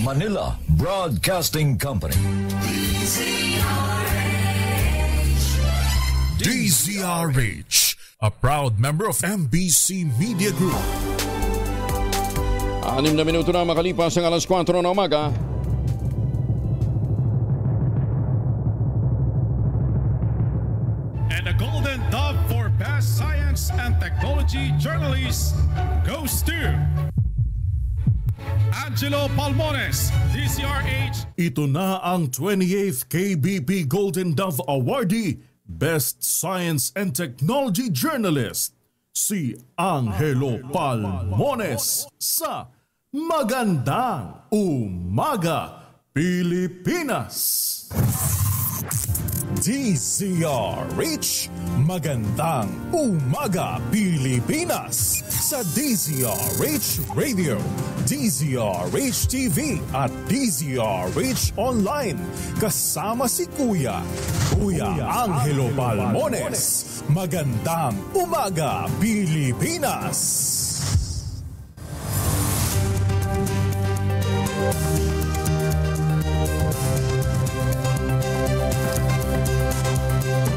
Manila Broadcasting Company. DZRH, a proud member of MBC Media Group. 6 na minuto na makalipas ang alas 4 na umaga. And the Golden Dove for Best Science and Technology Journalist goes to Angelo Palmones, DZRH. Ito na ang 28th KBP Golden Dove Awardee, Best Science and Technology Journalist, si Angelo Palmones sa Magandang Umaga, Pilipinas. DZRH, Magandang Umaga, Pilipinas. Sa DZRH Radio, DZRH TV at DZRH Online. Kasama si Kuya Angelo Palmones. Magandang Umaga, Pilipinas.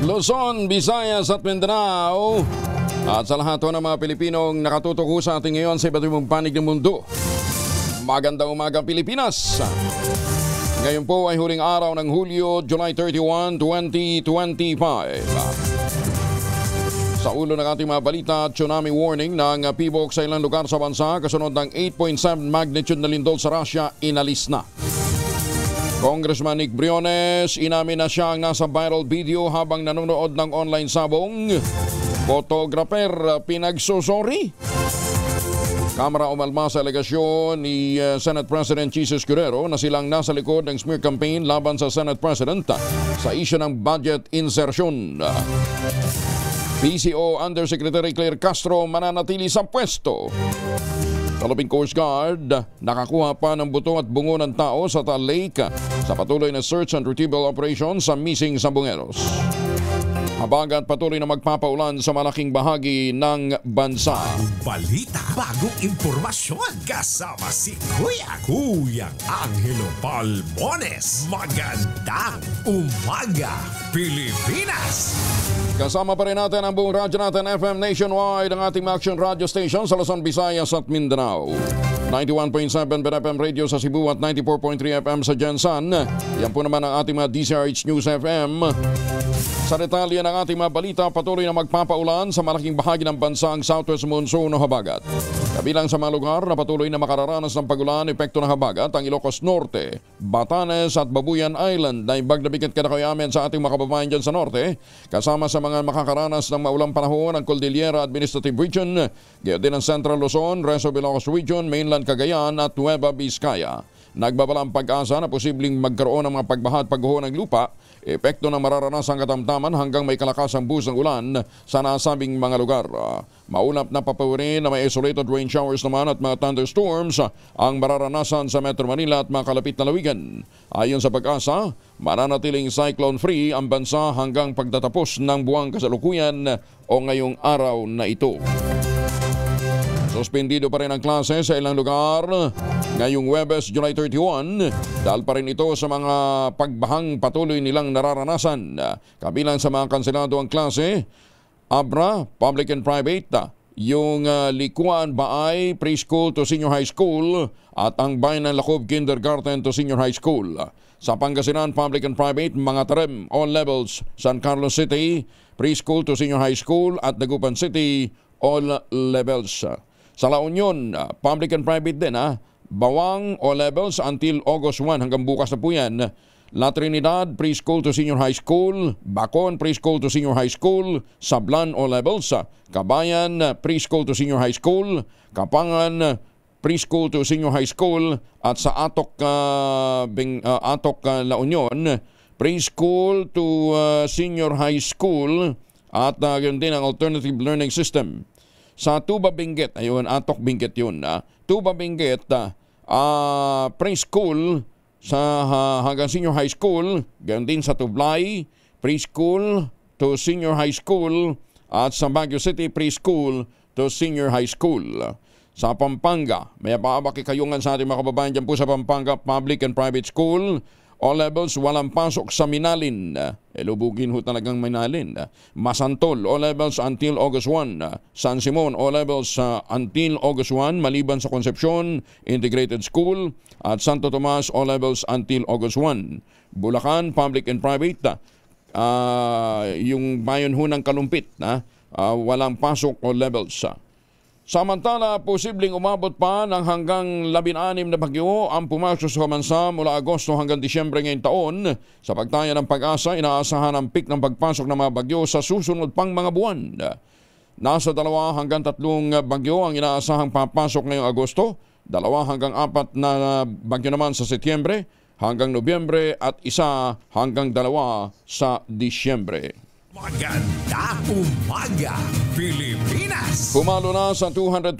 Luzon, Visayas at Mindanao at sa lahat ng mga Pilipinong nakatutok sa ating ngayon sa iba't ibang panig ng mundo. Magandang umaga, Pilipinas! Ngayon po ay huling araw ng Hulyo, July 31, 2025. Sa ulo ng ating mga balita, tsunami warning ng PBOK sa ilang lugar sa bansa kasunod ng 8.7 magnitude na lindol sa Russia, inalis na. Congressman Nick Briones, inamin na siya ang nasa viral video habang nanonood ng online sabong. Photographer, pinagsusori. Kamara umalma sa alegasyon ni Senate President Jesus Guerrero na silang nasa likod ng smear campaign laban sa Senate President sa isyu ng budget insertion. PCO Undersecretary Claire Castro mananatili sa pwesto. Philippine Coast Guard nakakuha pa ng buto at bungo ng tao sa Taal Lake sa patuloy na search and retrieval operation sa missing Sambungeros. Habagat patuloy na magpapaulan sa malaking bahagi ng bansa. Bagong balita, bagong impormasyon, kasama si Kuya Angelo Palmones. Magandang umaga, Pilipinas! Kasama pa rin natin ang buong radyo natin FM nationwide, ang ating action radio station sa Luzon, Visayas at Mindanao. 91.7 FM radio sa Cebu at 94.3 FM sa Jensan. Yan po naman ang ating mga DZRH News FM. Sa detalye ng ating mga balita, patuloy na magpapaulan sa malaking bahagi ng bansa ang southwest monsoon o habagat. Kabilang sa mga lugar na patuloy na makararanas ng pagulan, epekto ng habagat, ang Ilocos Norte, Batanes at Babuyan Island na ibag na bigat kinakayamin sa ating mga kababayan dyan sa norte. Kasama sa mga makakaranas ng maulang panahon ang Cordillera Administrative Region, gayon din ang Central Luzon, Resto Ilocos Region, Mainland Cagayan at Nueva Vizcaya. Nagbabala ang pag-asa na posibleng magkaroon ng mga pagbaha at pagguho ng lupa, epekto ng mararanasang katamtaman hanggang may kalakasang buhos ng ulan sa nasabing mga lugar. Maulap na papawirin na may isolated rain showers naman at mga thunderstorms ang mararanasan sa Metro Manila at mga kalapit na lawigan. Ayon sa pag-asa, mananatiling cyclone-free ang bansa hanggang pagtatapos ng buwang kasalukuyan o ngayong araw na ito. Suspendido pa rin ang klase sa ilang lugar ngayong Huwebes, July 31 dahil pa rin ito sa mga pagbahang patuloy nilang nararanasan. Kabilang sa mga kanselado ang klase, ABRA, Public and Private, yung Likuan Baay, Preschool to Senior High School at ang Bayan ng Lacob, Kindergarten to Senior High School. Sa Pangasinan, Public and Private, mga Tarem, all levels, San Carlos City, Preschool to Senior High School at Dagupan City, all levels. Sa La Union, Public and Private din, Bawang all levels until August 1 hanggang bukas na po yan. La Trinidad, Preschool to Senior High School, Bacon, Preschool to Senior High School, Sablan all levels, Kabayan, Preschool to Senior High School, Kapangan, Preschool to Senior High School at sa Atok La Union, Preschool to Senior High School at yun din ang Alternative Learning System. Sa Tuba Benguet, ayun, Atok Benguet yun. Tuba Benguet, preschool sa hanggang senior high school, gayon din sa Tublay, preschool to senior high school, at sa Baguio City, preschool to senior high school. sa Pampanga. May paabakikayungan sa ating mga kababayan dyan po sa Pampanga Public and Private School. O-levels, walang pasok sa Minalin. Lubugin ho talagang Minalin. Masantol, O-levels until August 1. San Simon, O-levels until August 1, maliban sa Concepcion Integrated School. At Santo Tomas, O-levels until August 1. Bulacan, Public and Private. Yung bayan ho ng Kalumpit, walang pasok O-levels. Samantala, posibleng umabot pa ng hanggang 16 na bagyo ang pumasok sa bansa mula Agosto hanggang Disyembre ngayong taon. Sa pagtaya ng Pag-asa, inaasahan ang peak ng pagpasok ng mga bagyo sa susunod pang mga buwan. Nasa 2 hanggang 3 bagyo ang inaasahang papasok ngayong Agosto, 2 hanggang 4 na bagyo naman sa Setyembre, hanggang Nobyembre at 1 hanggang 2 sa Disyembre. Magandang umaga, Pilipinas! Pumalo na sa 227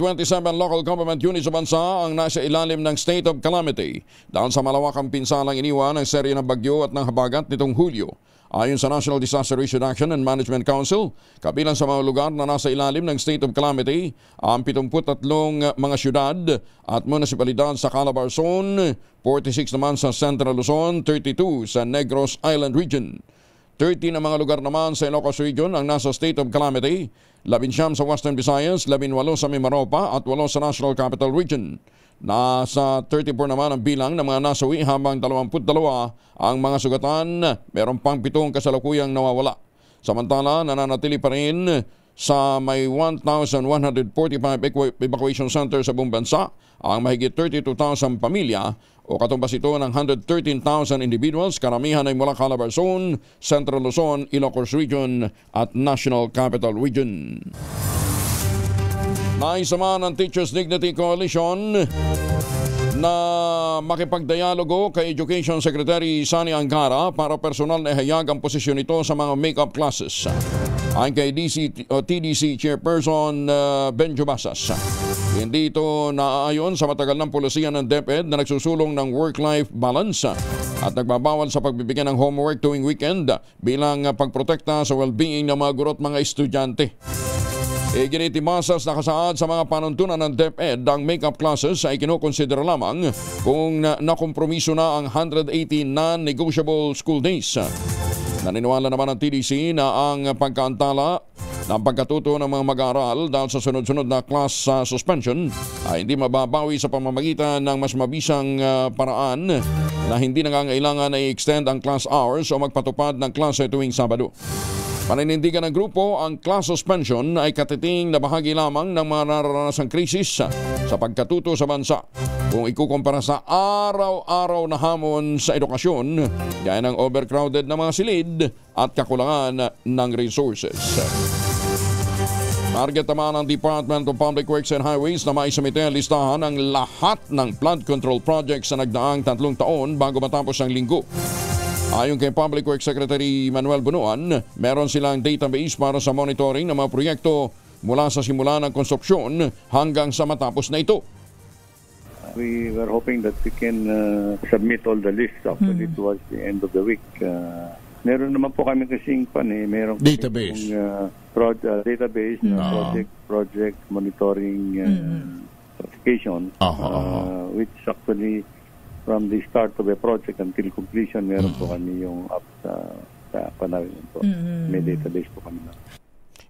local government units sa bansa ang nasa ilalim ng state of calamity dahil sa malawakang pinsalang iniwan ng serye ng bagyo at ng habagat nitong Hulyo. Ayon sa National Disaster Risk Reduction and Management Council, kabilang sa mga lugar na nasa ilalim ng state of calamity ang 73 mga syudad at munisipalidad sa Calabar Zone, 46 naman sa Central Luzon, 32 sa Negros Island Region. 30 na mga lugar naman sa Ilocos Region ang nasa state of calamity, 19 sa Western Visayas, 18 sa Mimaropa at 8 sa National Capital Region. Nasa 34 naman ang bilang ng mga nasawi habang 22 ang mga sugatan, meron pang 7 kasalukuyang nawawala. Samantala, nananatili pa rin sa may 1,145 evacuation centers sa buong bansa ang mahigit 32,000 pamilya o katumbas ito ng 113,000 individuals, karamihan ay mula Calabar Zone, Central Luzon, Ilocos Region at National Capital Region. Naisama ng Teachers Dignity Coalition na makipagdialogo kay Education Secretary Sani Angara para personal na ihayag ang posisyon nito sa mga make-up classes. Ayon kay TDC Chairperson Benjo Basas, hindi ito naaayon sa matagal ng polisiya ng DepEd na nagsusulong ng work-life balance at nagbabawal sa pagbibigyan ng homework tuwing weekend bilang pagprotekta sa well-being ng mga guro at mga estudyante. Ginitibasas na kasaad sa mga panuntunan ng DepEd ang make-up classes ay kinukonsidera lamang kung nakompromiso na ang 180 non-negotiable school days. Naniniwala naman ang TDC na ang pagkaantala ng pagkatuto ng mga mag-aaral dahil sa sunod-sunod na class suspension ay hindi mababawi sa pamamagitan ng mas mabisang paraan na hindi nangangailangan na i-extend ang class hours o magpatupad ng klase tuwing Sabado. Paninindigan ng grupo, ang class suspension ay katiting na bahagi lamang ng mga naranasang krisis sa pagkatuto sa bansa. Kung ikukumpara sa araw-araw na hamon sa edukasyon, gaya ng overcrowded na mga silid at kakulangan ng resources. Target naman ng Department of Public Works and Highways na maisumite ang listahan ng lahat ng flood control projects sa nagdaang 3 taon bago matapos ang linggo. Ayon kay Public Works Secretary Manuel Bunuan, meron silang database para sa monitoring ng mga proyekto mula sa simula ng konstruksyon hanggang sa matapos na ito. We were hoping that we can submit all the lists actually towards the end of the week. Meron naman po kami kasing meron Database. Database na project monitoring certification, which actually from the start of a project until completion, meron po kami yung up sa panahon po. May database po kami na.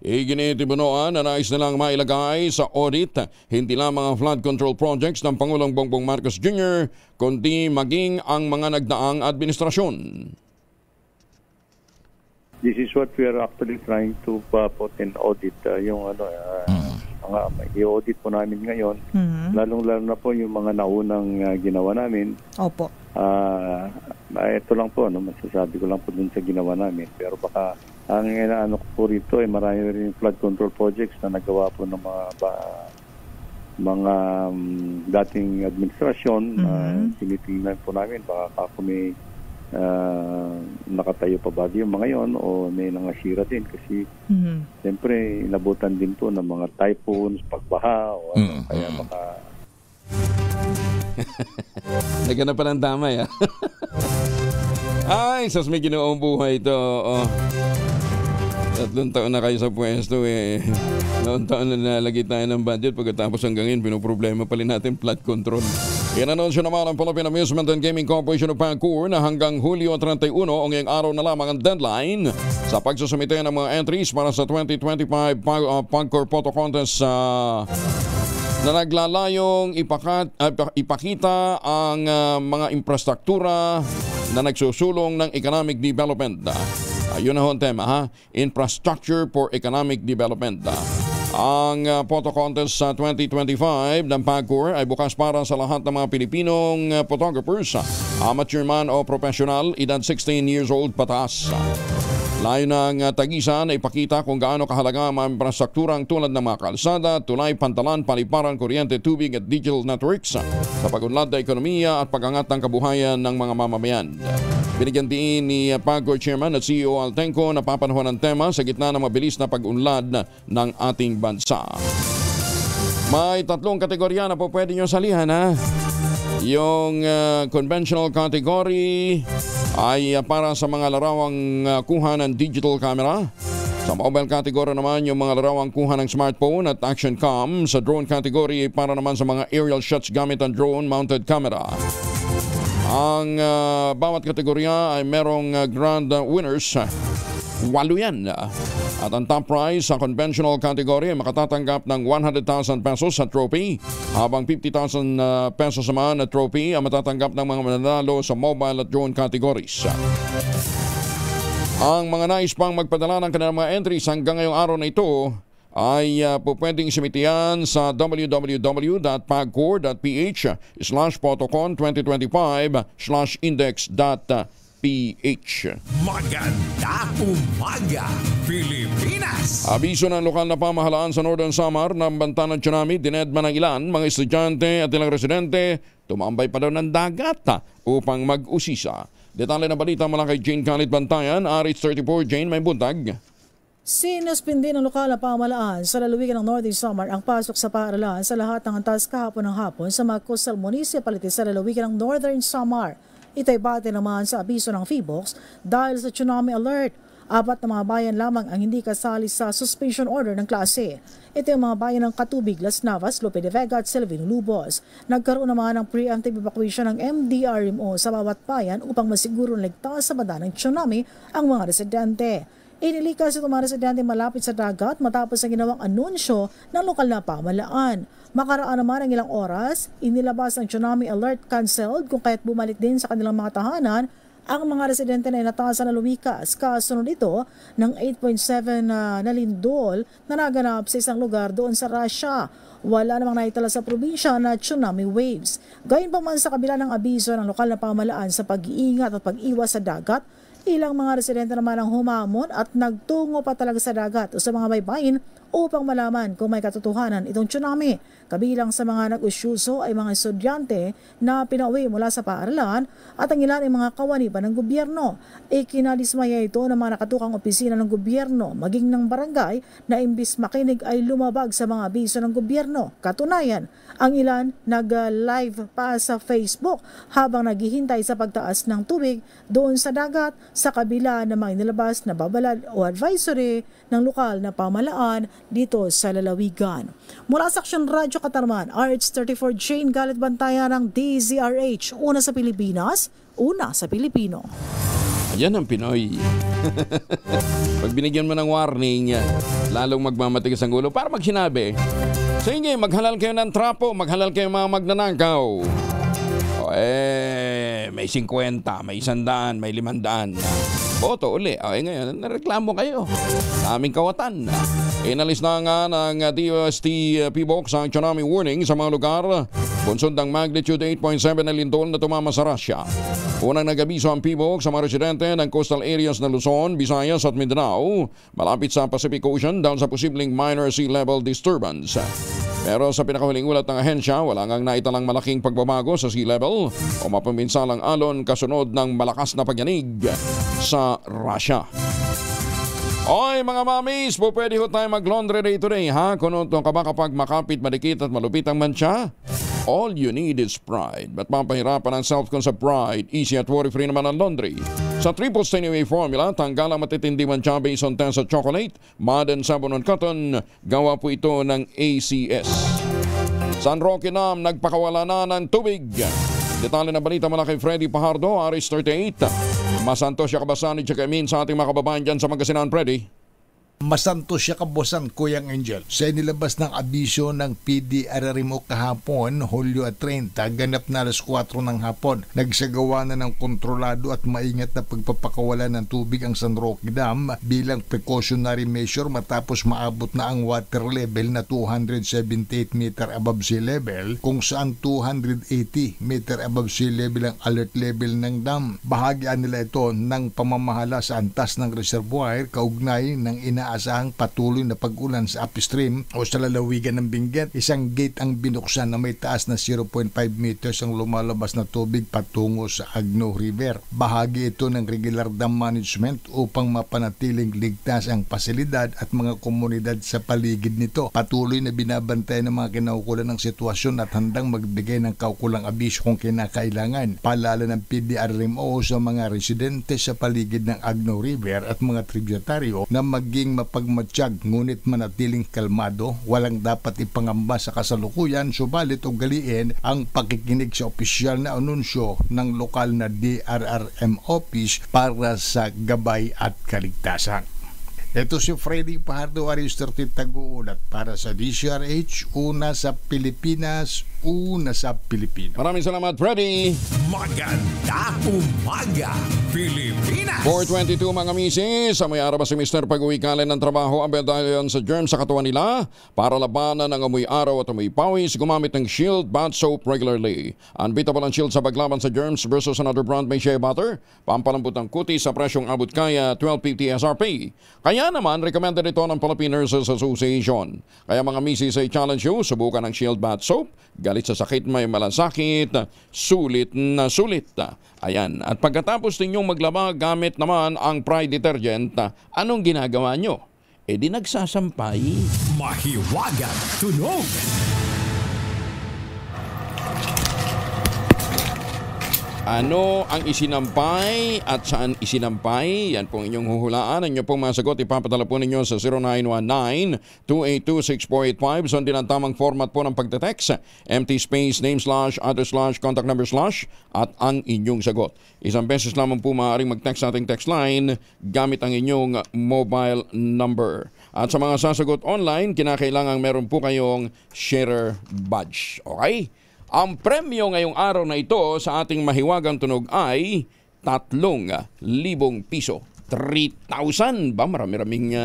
Iginitibunoan na nais nilang mailagay sa audit hindi lang mga flood control projects ng Pangulong Bongbong Marcos Jr. kundi maging ang mga nagdaang administrasyon. This is what we are actually trying to put in audit. Yung i-audit po namin ngayon, lalong-lalo na po yung mga naunang ginawa namin. Opo. Ito lang po, masasabi ko lang po dun sa ginawa namin. Pero baka ang inaano ko po rito ay marami rin flood control projects na nagawa po ng mga dating administrasyon. Tinitingnan po namin baka kung may nakatayo pa ba yung mga yon o may nangasira din kasi siyempre inabutan din po ng mga typhoons, pagbaha o kaya baka Naghanap pa ng damay Ay, sas may ginoong buhay ito 3 taon na kayo sa pwesto Noong taon na nalagay tayo ng budget, pagkatapos hanggang ngayon, pinoproblema pa rin natin flood control. Inanunsyo naman ang Philippine Amusement and Gaming Corporation of PAGCOR na hanggang Hulyo 31 o ngayong araw na lamang ang deadline sa pagsusumite ng mga entries para sa 2025 PAGCOR Photo Contest na naglalayong ipakita ang mga infrastruktura na nagsusulong ng economic development. Yun na ho ang tema, ha? Infrastructure for Economic Development. Ang photo contest sa 2025 ng PAGCOR ay bukas para sa lahat ng mga Pilipinong photographers, amateur man o professional, edad 16 years old pataas. Layo ng tagisan ay ipakita kung gaano kahalaga ang mga infrastrukturang tulad ng mga kalsada, tulay, pantalan, paliparan, kuryente, tubig at digital networks sa pag-unlad ng ekonomiya at pag-angat ng kabuhayan ng mga mamamayan. Binigyan din ni PAGCOR Chairman at CEO Altenco na papanahon ang tema sa gitna ng mabilis na pag-unlad ng ating bansa. May 3 kategorya na po pwede nyo salihan, ha? Yung conventional category ay para sa mga larawang kuha ng digital camera. Sa mobile category naman yung mga larawang kuha ng smartphone at action cam. Sa drone category para naman sa mga aerial shots gamit ang drone mounted camera. Ang bawat kategorya ay merong grand winners. 8 yan. At ang top prize sa conventional category ay makatatanggap ng 100,000 pesos sa trophy, habang 50,000 pesos naman na trophy ang matatanggap ng mga mananalo sa mobile at drone categories. Ang mga nais pang magpadala ng kanilang mga entries hanggang ngayong araw na ito ay pwedeng simitian sa www.pagcor.ph/photocon2025/index.ph. Maganda umaga, Pilipinas! Abiso ng lokal na pamahalaan sa Northern Samar ng banta ng tsunami, dinedma ng ilan mga estudyante at ilang residente, tumambay pa daw ng dagat upang mag-usisa. Detalye na balita mula kay Jane Khalid Bantayan, RH34. Jane, may buntag. Sinuspindi ng lokal na pamahalaan sa lalawigan ng Northern Samar ang pasok sa paaralan sa lahat ng antas kahapon ng hapon sa mga coastal municipalities sa lalawigan ng Northern Samar. Ito'y bate naman sa abiso ng PHIVOLCS dahil sa tsunami alert. 4 na mga bayan lamang ang hindi kasali sa suspension order ng klase. Ito yung mga bayan ng Katubig, Las Navas, Lope de Vega at Silvino Lubos. Nagkaroon naman ng preemptive evacuation ng MDRMO sa bawat bayan upang masiguro ligtas sa bada ng tsunami ang mga residente. Inilikas itong mga residente malapit sa dagat matapos ang ginawang anunsyo ng lokal na pamahalaan. Makaraan naman ang ilang oras, inilabas ang tsunami alert canceled kung kaya't bumalik din sa kanilang mga tahanan ang mga residente na inatasan na lumikas. Kasunod ito ng 8.7 na lindol na naganap sa isang lugar doon sa Russia. Wala namang naitala sa probinsya na tsunami waves. Gayunpaman sa kabila ng abiso ng lokal na pamahalaan sa pag-iingat at pag-iwas sa dagat, ilang mga residente naman ang humamon at nagtungo pa talaga sa dagat o sa mga baybayin upang malaman kung may katotohanan itong tsunami. Kabilang sa mga nag-usyuso ay mga estudyante na pinauwi mula sa paaralan at ang ilan ay mga kawani pa ng gobyerno. Ikinadismaya ito ng mga nakatukang opisina ng gobyerno maging ng barangay na imbis makinig ay lumabag sa mga abiso ng gobyerno. Katunayan, ang ilan nag-live pa sa Facebook habang naghihintay sa pagtaas ng tubig doon sa dagat sa kabila ng mga inilabas na babalad o advisory ng lokal na pamahalaan dito sa lalawigan. Mula sa Aksyon Radyo Katarman, RH34 Jane Khalid Bantayan ng DZRH. Una sa Pilipinas, una sa Pilipino. Ayan ang Pinoy. Pag binigyan mo ng warning, lalong magmamatigas ang ulo para magsinabi, sige, maghalal kayo ng trapo, maghalal kayo mga magnanakaw. May 50, may 100, may 500. Boto uli. Ngayon, nareklamo kayo. Daming kawatan. Inalis na nga ng DOST PHIVOLCS ang tsunami warning sa mga lugar. Bunsod ng magnitude 8.7 na lindol na tumama sa Russia. Unang nag-abiso ang PHIVOLCS sa mga residente ng coastal areas ng Luzon, Visayas at Mindanao malapit sa Pacific Ocean dahil sa posibleng minor sea level disturbance. Pero sa pinakahuling ulat ng ahensya, wala ngang naitalang malaking pagbabago sa sea level o mapaminsang alon kasunod ng malakas na pagyanig sa Russia. Oy mga mamis, pwede ho tayo mag-laundry day today, ha? Kung ka ba kapag makapit, madikit at malupit ang mantsa? All you need is pride. Ba't mapahirapan ang self-concept pride? Easy at worry-free naman ang laundry. Sa Triple Stay formula, tanggal ang matitindi mancha based on tensa chocolate, Madden sabon on cotton, gawa po ito ng ACS. San Roque Nam, nagpakawala na ng tubig. Detalye na balita mula kay Freddy Pajardo, Aris 38. Masanto siya kabasan ni Chakamin sa ating mga kababayan dyan sa Magasinan, Freddy. Masanto siya kabosan, Kuyang Angel. Sa inilabas ng abiso ng PDRRMO kahapon, Hulyo 30, ganap na alas 4 ng hapon. Nagsagawa na ng kontrolado at maingat na pagpapakawala ng tubig ang San Roque Dam bilang precautionary measure matapos maabot na ang water level na 278 meter above sea level, kung saan 280 meter above sea level ang alert level ng dam. Bahagian nila ito ng pamamahala sa antas ng reservoir kaugnay ng inaasahang patuloy na pag-ulan sa upstream o sa lalawigan ng Benguet. Isang gate ang binuksan na may taas na 0.5 meters ang lumalabas na tubig patungo sa Agno River. Bahagi ito ng regular dam management upang mapanatiling ligtas ang pasilidad at mga komunidad sa paligid nito. Patuloy na binabantayan ng mga kinaukulan ng sitwasyon at handang magbigay ng kaukulang abiso kung kinakailangan. Paalala ng PDRMO sa mga residente sa paligid ng Agno River at mga tributaryo na maging mapagmatsyag ngunit manatiling kalmado. Walang dapat ipangamba sa kasalukuyan, subalit ugaliin ang pakikinig sa opisyal na anunsyo ng lokal na DRRM office para sa gabay at kaligtasan. Ito si Freddy Pajardo, Aris 30 Taguulat para sa DCRH, una sa Pilipinas, una sa Pilipino. Maraming salamat, Freddy. Maganda umaga, Pilipinas! 4:22 mga misis, sa may araw si Mr. Pag-uwi kalan ng trabaho, abel dahil sa germ sa katawan nila. Para labanan ang amoy araw at amoy pawis, gumamit ng Shield Bath Soap regularly. Unbeatable ang Shield sa paglaban sa germs versus another brand may shea butter. Pampalambot ng kutis sa presyong abot kaya 12.50 SRP. Kaya naman, recommended ito ng Philippine Nurses Association. Kaya mga misis, ay challenge you, subukan ng Shield Bath Soap. Galit sa sakit, may malasakit, sulit na sulit. Ayan. At pagkatapos ninyong maglaba, gamit naman ang Pride detergent, anong ginagawa nyo? E di nagsasampay. Mahiwagang tunog! Ano ang isinampay at saan isinampay? Yan pong inyong huhulaan. Ang inyong pong masagot, ipapadala po ninyo sa 0919-282-6485. Sundin ang tamang format po ng pagte-text. Empty space, name slash, address slash, contact number slash, at ang inyong sagot. Isang beses lamang po maaaring mag-text sa ating text line gamit ang inyong mobile number. At sa mga sasagot online, kinakailangan meron po kayong sharer badge. Okay? Ang premyo ngayong araw na ito sa ating mahiwagang tunog ay 3,000 piso. 3,000 ba? Marami-raming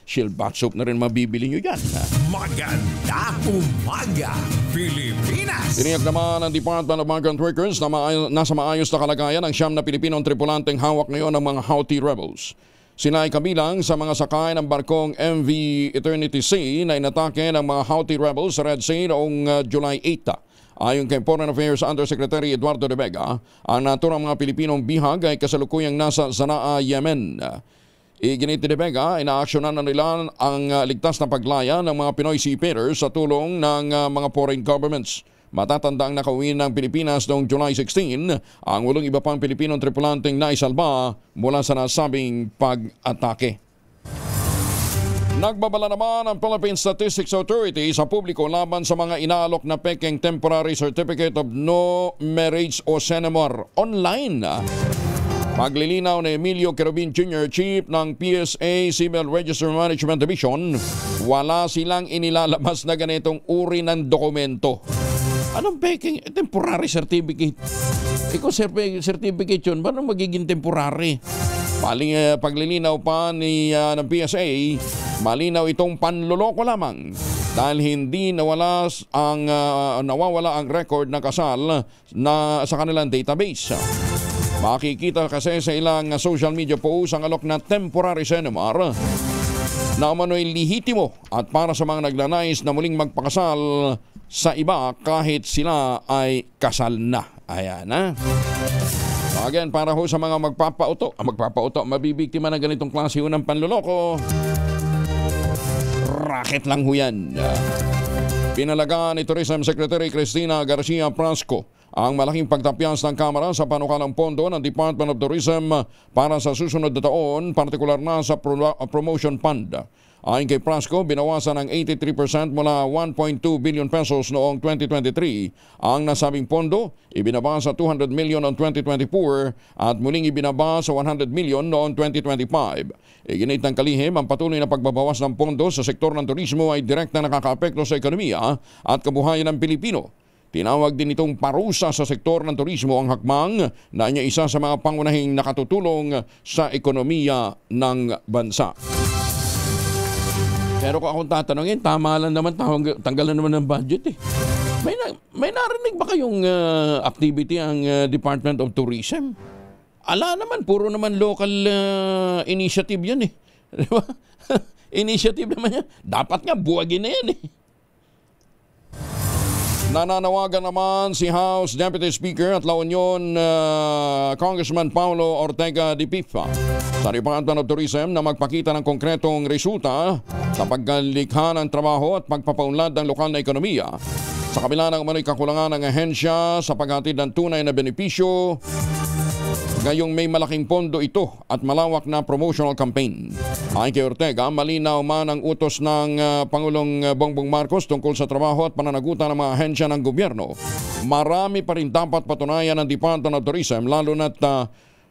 Shield Bath Soap na rin mabibili nyo yan. Maganda umaga, Pilipinas! Tiniyak naman ng Department of Migrant Workers na nasa maayos na kalagayan ang 9 na Pilipinong tripulanteng hawak ngayon ng mga Houthi rebels. Sila ay kabilang sa mga sakay ng barkong MV Eternity Sea na inatake ng mga Houthi rebels sa Red Sea noong July 8. Ayon kay Foreign Affairs Undersecretary Eduardo de Vega, ang naturang mga Pilipinong bihag ay kasalukuyang nasa Sanaa, Yemen. Iginit ni de Vega, inaaksyonan na nila ang ligtas na paglaya ng mga Pinoy seafarers sa tulong ng mga foreign governments. Matatanda ang nakauwi ng Pilipinas noong July 16 ang 8 iba pang Pilipinong tripulanteng naisalba mula sa nasabing pag-atake. Nagbabala naman ang Philippine Statistics Authority sa publiko laban sa mga inaalok na peking Temporary Certificate of No Marriage o CENEMAR online. Paglilinaw ni Emilio Querubin Jr., Chief ng PSA Civil Register Management Division, wala silang inilalabas na ganitong uri ng dokumento. Anong peking? Temporary certificate. Ikaw certificate yun, paano magiging temporary? Paglilinaw pa ng PSA, malinaw itong panloloko lamang dahil hindi nawawala ang record ng kasal na sa kanilang database. Makikita kasi sa ilang social media posts ang alok na temporary CENEMAR na umano'y lihitimo at para sa mga naglanais na muling magpakasal sa iba kahit sila ay kasal na. Ayan na. Again, para ho sa mga magpapauto, mabibiktima ng ganitong klase ng panloloko, racket lang ho yan. Pinalagaan ni Tourism Secretary Cristina Garcia Prasco ang malaking pagtapyas ng Kamara sa panukalang pondo ng Department of Tourism para sa susunod na taon, partikular na sa Promotion Fund. Ayon kay Prasco, binawasan ng 83% mula 1.2 billion pesos noong 2023. Ang nasabing pondo, ibinaba sa 200 million noong 2024 at muling ibinaba sa 100 million noong 2025. Iginit ng kalihim, ang patuloy na pagbabawas ng pondo sa sektor ng turismo ay direkta nakakaapekto sa ekonomiya at kabuhayan ng Pilipino. Tinawag din itong parusa sa sektor ng turismo ang hakbang na niya isa sa mga pangunahing nakatutulong sa ekonomiya ng bansa. Pero kung akong tatanungin, tama lang naman, tanggalan naman ng budget eh. May narinig ba kayong activity ang Department of Tourism? Ala naman, puro naman local initiative yan eh. Diba? Initiative naman yan. Dapat nga buwagin na yan eh. Nananawagan naman si House Deputy Speaker at La Union Congressman Paulo Ortega de Pifa sa Department of Tourism na magpakita ng konkretong resulta sa paglikha ng trabaho at pagpapaunlad ng lokal na ekonomiya. Sa kabila ng umano'y kakulangan ng ahensya sa paghatid ng tunay na benepisyo, ngayong may malaking pondo ito at malawak na promotional campaign. Ayon kay Ortega, malinaw man ang utos ng Pangulong Bongbong Marcos tungkol sa trabaho at pananagutan ng mga ahensya ng gobyerno. Marami pa rin dapat patunayan ng Department of Tourism, lalo na't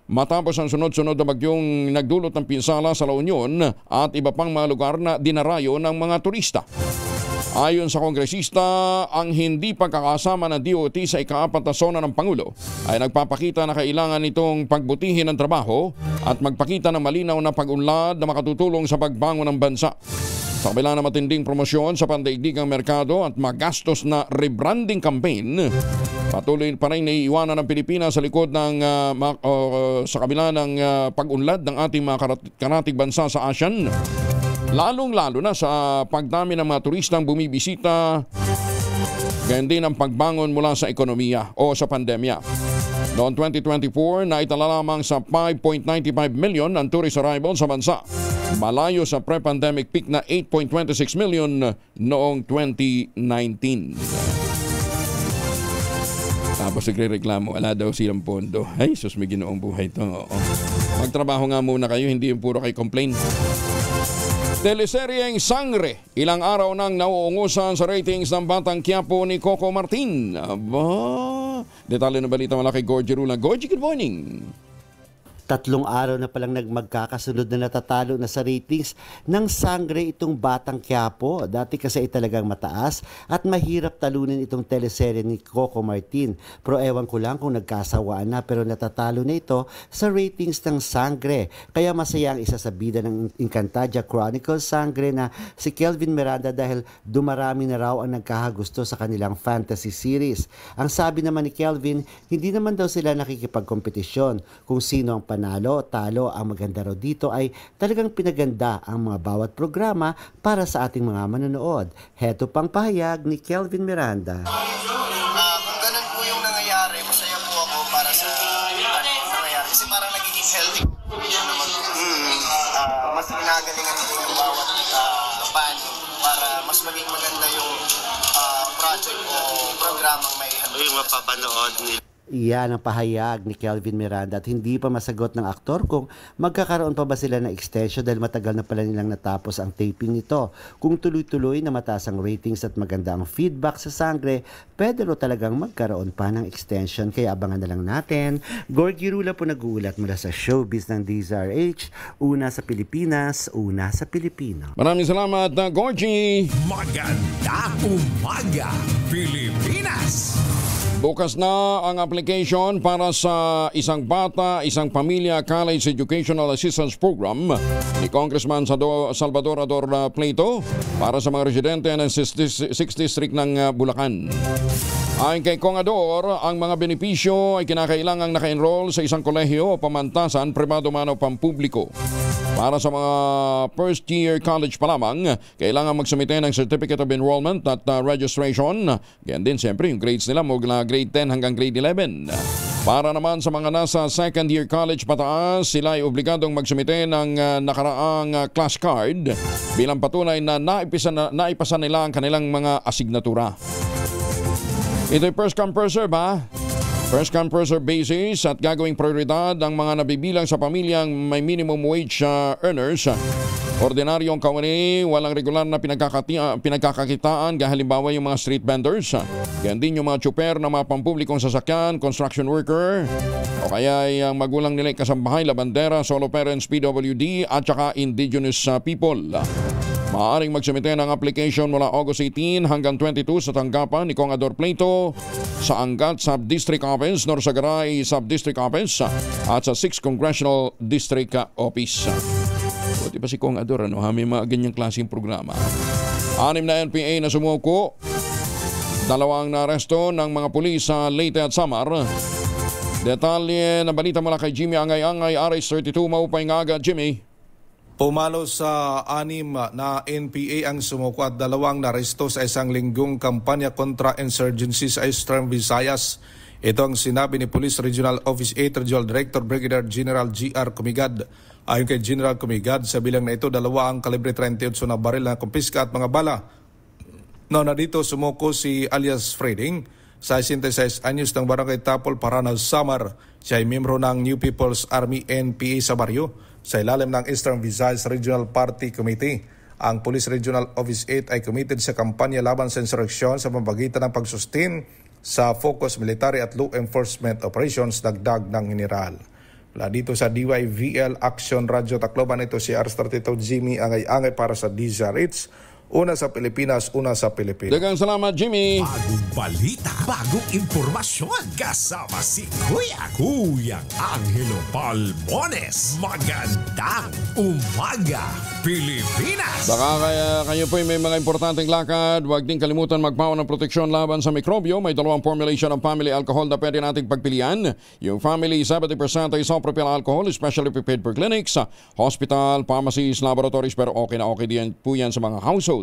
matapos ang sunod-sunod na bagyong nagdulot ng pinsala sa La Union at iba pang mga lugar na dinarayo ng mga turista. Ayon sa kongresista, ang hindi pagkakasama ng DOT sa ika-4 na sona ng Pangulo ay nagpapakita na kailangan nitong pagbutihin ang trabaho at magpakita ng malinaw na pag-unlad na makatutulong sa pagbangon ng bansa. Sa kabila ng matinding promosyon sa pandaigdigang merkado at magastos na rebranding campaign, patuloy pa rin naiiwanan ng Pilipinas sa likod ng sa kabila ng pag-unlad ng ating mga karatig bansa sa ASEAN. Lalong-lalo na sa pagdami ng mga turistang bumibisita, ganyan din ang pagbangon mula sa ekonomiya o sa pandemya. Noong 2024, naitala lamang sa 5.95 million ang tourist arrivals sa bansa. Malayo sa pre-pandemic peak na 8.26 million noong 2019. Tapos nagre-reklamo, wala daw silang pondo. Ay, sus, may ginoong buhay ito. Magtrabaho nga muna kayo, hindi yung puro kayo complain. Teleseryeng Sangre, ilang araw nang nauungusan sa ratings ng Batang Quiapo ni Coco Martin. Aba, detalye ng balita mula kay Gorgie Rula. Gorgie, good morning. 3 araw na palang magkakasunod na natatalo na sa ratings ng Sangre itong Batang Quiapo. Dati kasi ay talagang mataas at mahirap talunin itong teleserye ni Coco Martin. Pero ewan ko lang kung nagkasawaan na, pero natatalo na ito sa ratings ng Sangre. Kaya masaya ang isa sa bida ng Encantadia Chronicles Sangre na si Kelvin Miranda dahil dumarami na raw ang nagkakagusto sa kanilang fantasy series. Ang sabi naman ni Kelvin, hindi naman daw sila nakikipagkompetisyon kung sino ang panalo, talo. Ang maganda raw dito ay talagang pinaganda ang mga bawat programa para sa ating mga manonood. Heto pang pahayag ni Kelvin Miranda. Kung ganun po yung nangyayari, masaya po ako para sa nangyayari. Kasi parang nagiging healthy. Mas ginagalingan nito yung bawat paano para mas maging maganda yung project o programang may handog. Yung mapapanood nila. Iyan ang pahayag ni Kelvin Miranda at hindi pa masagot ng aktor kung magkakaroon pa ba sila ng extension dahil matagal na pala nilang natapos ang taping nito. Kung tuloy-tuloy na mataas ang ratings at maganda ang feedback sa Sangre, pwede ro talagang magkaroon pa ng extension. Kaya abangan na lang natin. Gorgie Rula po nag-uulat mula sa showbiz ng DZRH. Una sa Pilipinas, una sa Pilipino. Maraming salamat, Gorgie. Maganda umaga, Pilipinas! Bukas na ang application para sa Isang Bata, Isang Pamilya College Educational Assistance Program ni Congressman Salvador Ador Plato para sa mga residente ng 6th District ng Bulacan. Ayon kay Kong Ador, ang mga benepisyo ay kinakailangang naka-enroll sa isang kolehiyo o pamantasan, pribado man o pampubliko. Para sa mga first year college pa lamang, kailangan magsumite ng Certificate of Enrollment at registration. Ganyan din siyempre yung grades nila mula grade 10 hanggang grade 11. Para naman sa mga nasa second year college pataas, sila ay obligadong magsumite ng nakaraang class card bilang patunay na naipasa nila ang kanilang mga asignatura. Ito'y first come first serve ha. First come first serve basis at gagawing prioridad ang mga nabibilang sa pamilyang may minimum wage earners. Ordinaryong kawani, walang regular na pinagkakakitaan, halimbawa yung mga street vendors. Ganyan din yung mga tsuper na mga pampublikong sasakyan, construction worker, o kaya ang magulang nila kasambahay, labandera, solo parents, PWD, at saka indigenous people. Maaaring magsumite ng application mula August 18 hanggang 22 sa tanggapan ni Congador Plato, sa Angat Sub-District Office, Norsagaray Sub-District Office, at sa 6th Congressional District Office. Buti pa si Kong Ador, may mga ganyang klaseng programa. 6 na NPA na sumuko, 2 na aresto ng mga pulis sa Leyte at Samar. Detalye na balita mula kay Jimmy Angay-Angay, RH32, maupay nga agad, Jimmy. Pumalo sa 6 na NPA ang sumuko at 2 naresto sa isang linggong kampanya kontra insurgency sa Eastern Visayas. Ito ang sinabi ni Police Regional Office 8 Regional Director Brigadier General G.R. Comigad. Ayon kay General Comigad, sa bilang na ito, 2 ang kalibre 38 na baril na kumpiska at mga bala. Na dito sumuko si alias Freding, 66 anyos ng Barangay Tapol, Paranas, Samar. Siya ay miyembro ng New People's Army NPA sa baryo sa ilalim ng Eastern Visayas Regional Party Committee. Ang Police Regional Office 8 ay committed sa kampanya laban sa insurreksyon sa pamamagitan ng pagsustain sa focus military at law enforcement operations, dagdag ng general. Mula dito sa DYVL Action Radio Tacloban, ito si RH32 Jimmy Angay-Angay para sa DZRH. Una sa Pilipinas, una sa Pilipinas. Dagang salamat, Jimmy. Bagong balita, bagong impormasyon. Kasama si Kuya Angelo Palmones. Magandang umaga, Pilipinas. Baka kayo po may mga importanteng lakad. Huwag din kalimutan magpawa ng proteksyon laban sa mikrobyo. May 2 formulation ng family alcohol na pwede nating pagpilian. Yung family 70% ay isopropyl alcohol, especially prepared for clinics, hospital, pharmacies, laboratories, pero okay na okay din po yan sa mga households.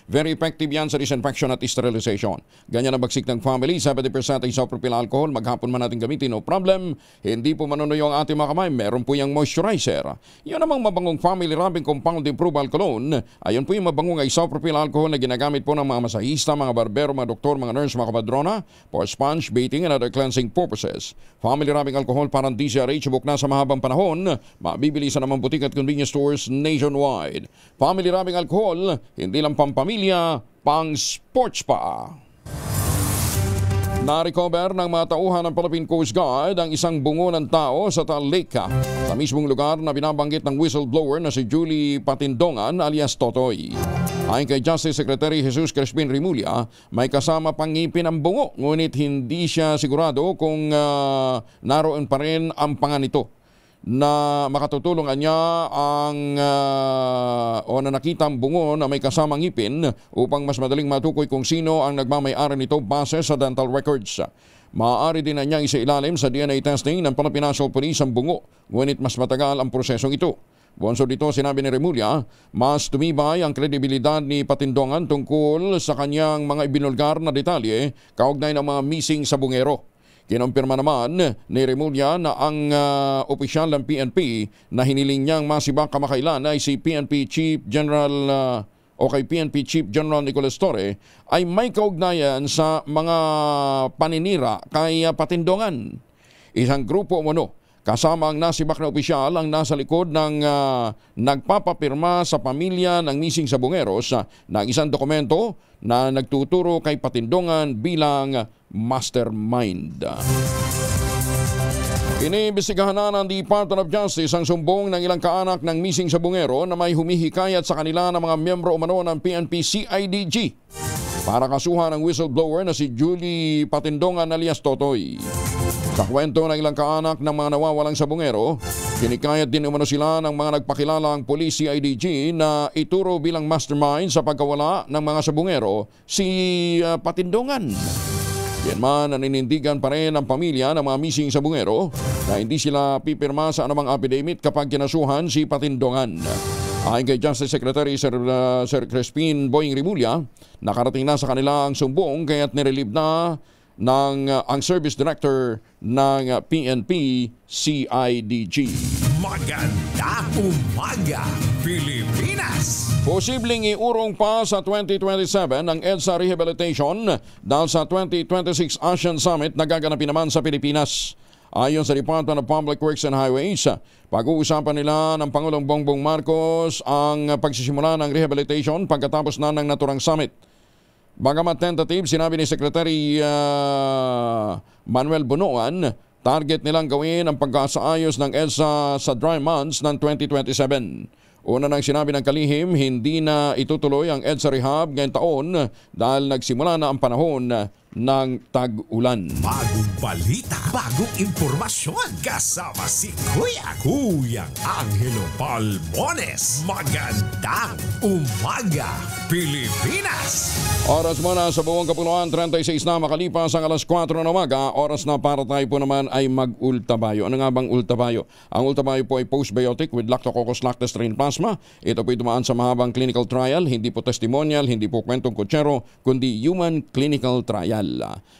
Very effective yan sa disinfection at sterilization. Ganyan ang bagsik ng family, 70% ay isopropyl alcohol. Maghapon man natin gamitin, no problem. Hindi po manunuyo ang ating mga kamay. Meron po yung moisturizer. Yun namang mabangong family rubbing compound improved cologne. Ayun po yung mabangong isopropyl alcohol na ginagamit po ng mga masahista, mga barbero, mga doktor, mga nurse, mga kabadrona for sponge, bathing, and other cleansing purposes. Family rubbing alcohol parang DZRH, buk na sa mahabang panahon. Mabibili sa naman butik at convenience stores nationwide. Family rubbing alcohol, hindi lang pampamilya, pang sports pa. Na-recover ng mga tauhan ng Philippine Coast Guard ang isang bungo ng tao sa Taal Lake, sa mismong lugar na binabanggit ng whistleblower na si Julie Patindongan alias Totoy. Ayon kay Justice Secretary Jesus Crispin Rimulya, may kasama pang ngipin ang bungo, ngunit hindi siya sigurado kung naroon pa rin ang panga nito, na makatutulungan niya ang o na nakita ang bungo na may kasamang ngipin upang mas madaling matukoy kung sino ang nagmamay-ari nito base sa dental records. Maaari din na niyang isailalim sa DNA testing ng Philippine National Police ang bungo, ngunit mas matagal ang prosesong ito. Bonsod dito, sinabi ni Rimulya, mas tumibay ang kredibilidad ni Patindongan tungkol sa kanyang mga ibinulgar na detalye kaugnay ng mga missing sa bungero. Kinumpirma naman ni Rimulya na ang opisyal ng PNP na hiniling niyang masibak kamakailan ay si PNP Chief General PNP Chief General Nicolas Torre ay may kaugnayan sa mga paninira kay Patindongan. Isang grupo umano kasama ang nasibak na opisyal ang nasa likod ng nagpapapirma sa pamilya ng missing sa bungeros ng isang dokumento na nagtuturo kay Patindongan bilang mastermind. Iniimbestigahan na ng Department of Justice ang sumbong ng ilang kaanak ng missing sa bungero na may humihikayat sa kanila ng mga miyembro umano ng PNP CIDG para kasuhan ang whistleblower na si Julie Patindongan alias Totoy. Sa kwento ng ilang kaanak ng mga nawawalang sa bungero, kinikayat din umano sila ng mga nagpakilalang police CIDG na ituro bilang mastermind sa pagkawala ng mga sabungero si Patindongan. Yan man, naninindigan pa rin ang pamilya ng mga missing sa bungero na hindi sila pipirma sa anumang affidavit kapag kinasuhan si Patindongan. Ayon kay Justice Secretary Sir Crispin Boying Rimulya, nakarating na sa kanila ang sumbong kaya't nirelieve na ang Service Director ng PNP CIDG. Magandang umaga, Pilipinas! Posibleng iurong pa sa 2027 ang EDSA Rehabilitation dahil sa 2026 ASEAN Summit na gaganapin naman sa Pilipinas. Ayon sa Department of Public Works and Highways, pag-uusapan nila ng Pangulong Bongbong Marcos ang pagsisimula ng rehabilitation pagkatapos na ng naturang summit. Bagamat tentative, sinabi ni Secretary Manuel Bunuan, target nilang gawin ang pagkasaayos ng EDSA sa dry months ng 2027. Una nang sinabi ng kalihim, hindi na itutuloy ang EDSA Rehab ngayong taon dahil nagsimula na ang panahon ng tag-ulan. Bagong balita, bagong impormasyon. Kasama si Kuya Angelo Palmones. Magandang umaga, Pilipinas! Oras muna sa buong kapuluan, 36 na makalipas ang alas 4 ng umaga. Oras na para tayo po naman ay mag-ultabayo. Ano nga bang ultabayo? Ang ultabayo po ay postbiotic with Lactococcus lactis strain plasma. Ito po ay dumaan sa mahabang clinical trial. Hindi po testimonial, hindi po kwentong kutsero, kundi human clinical trial.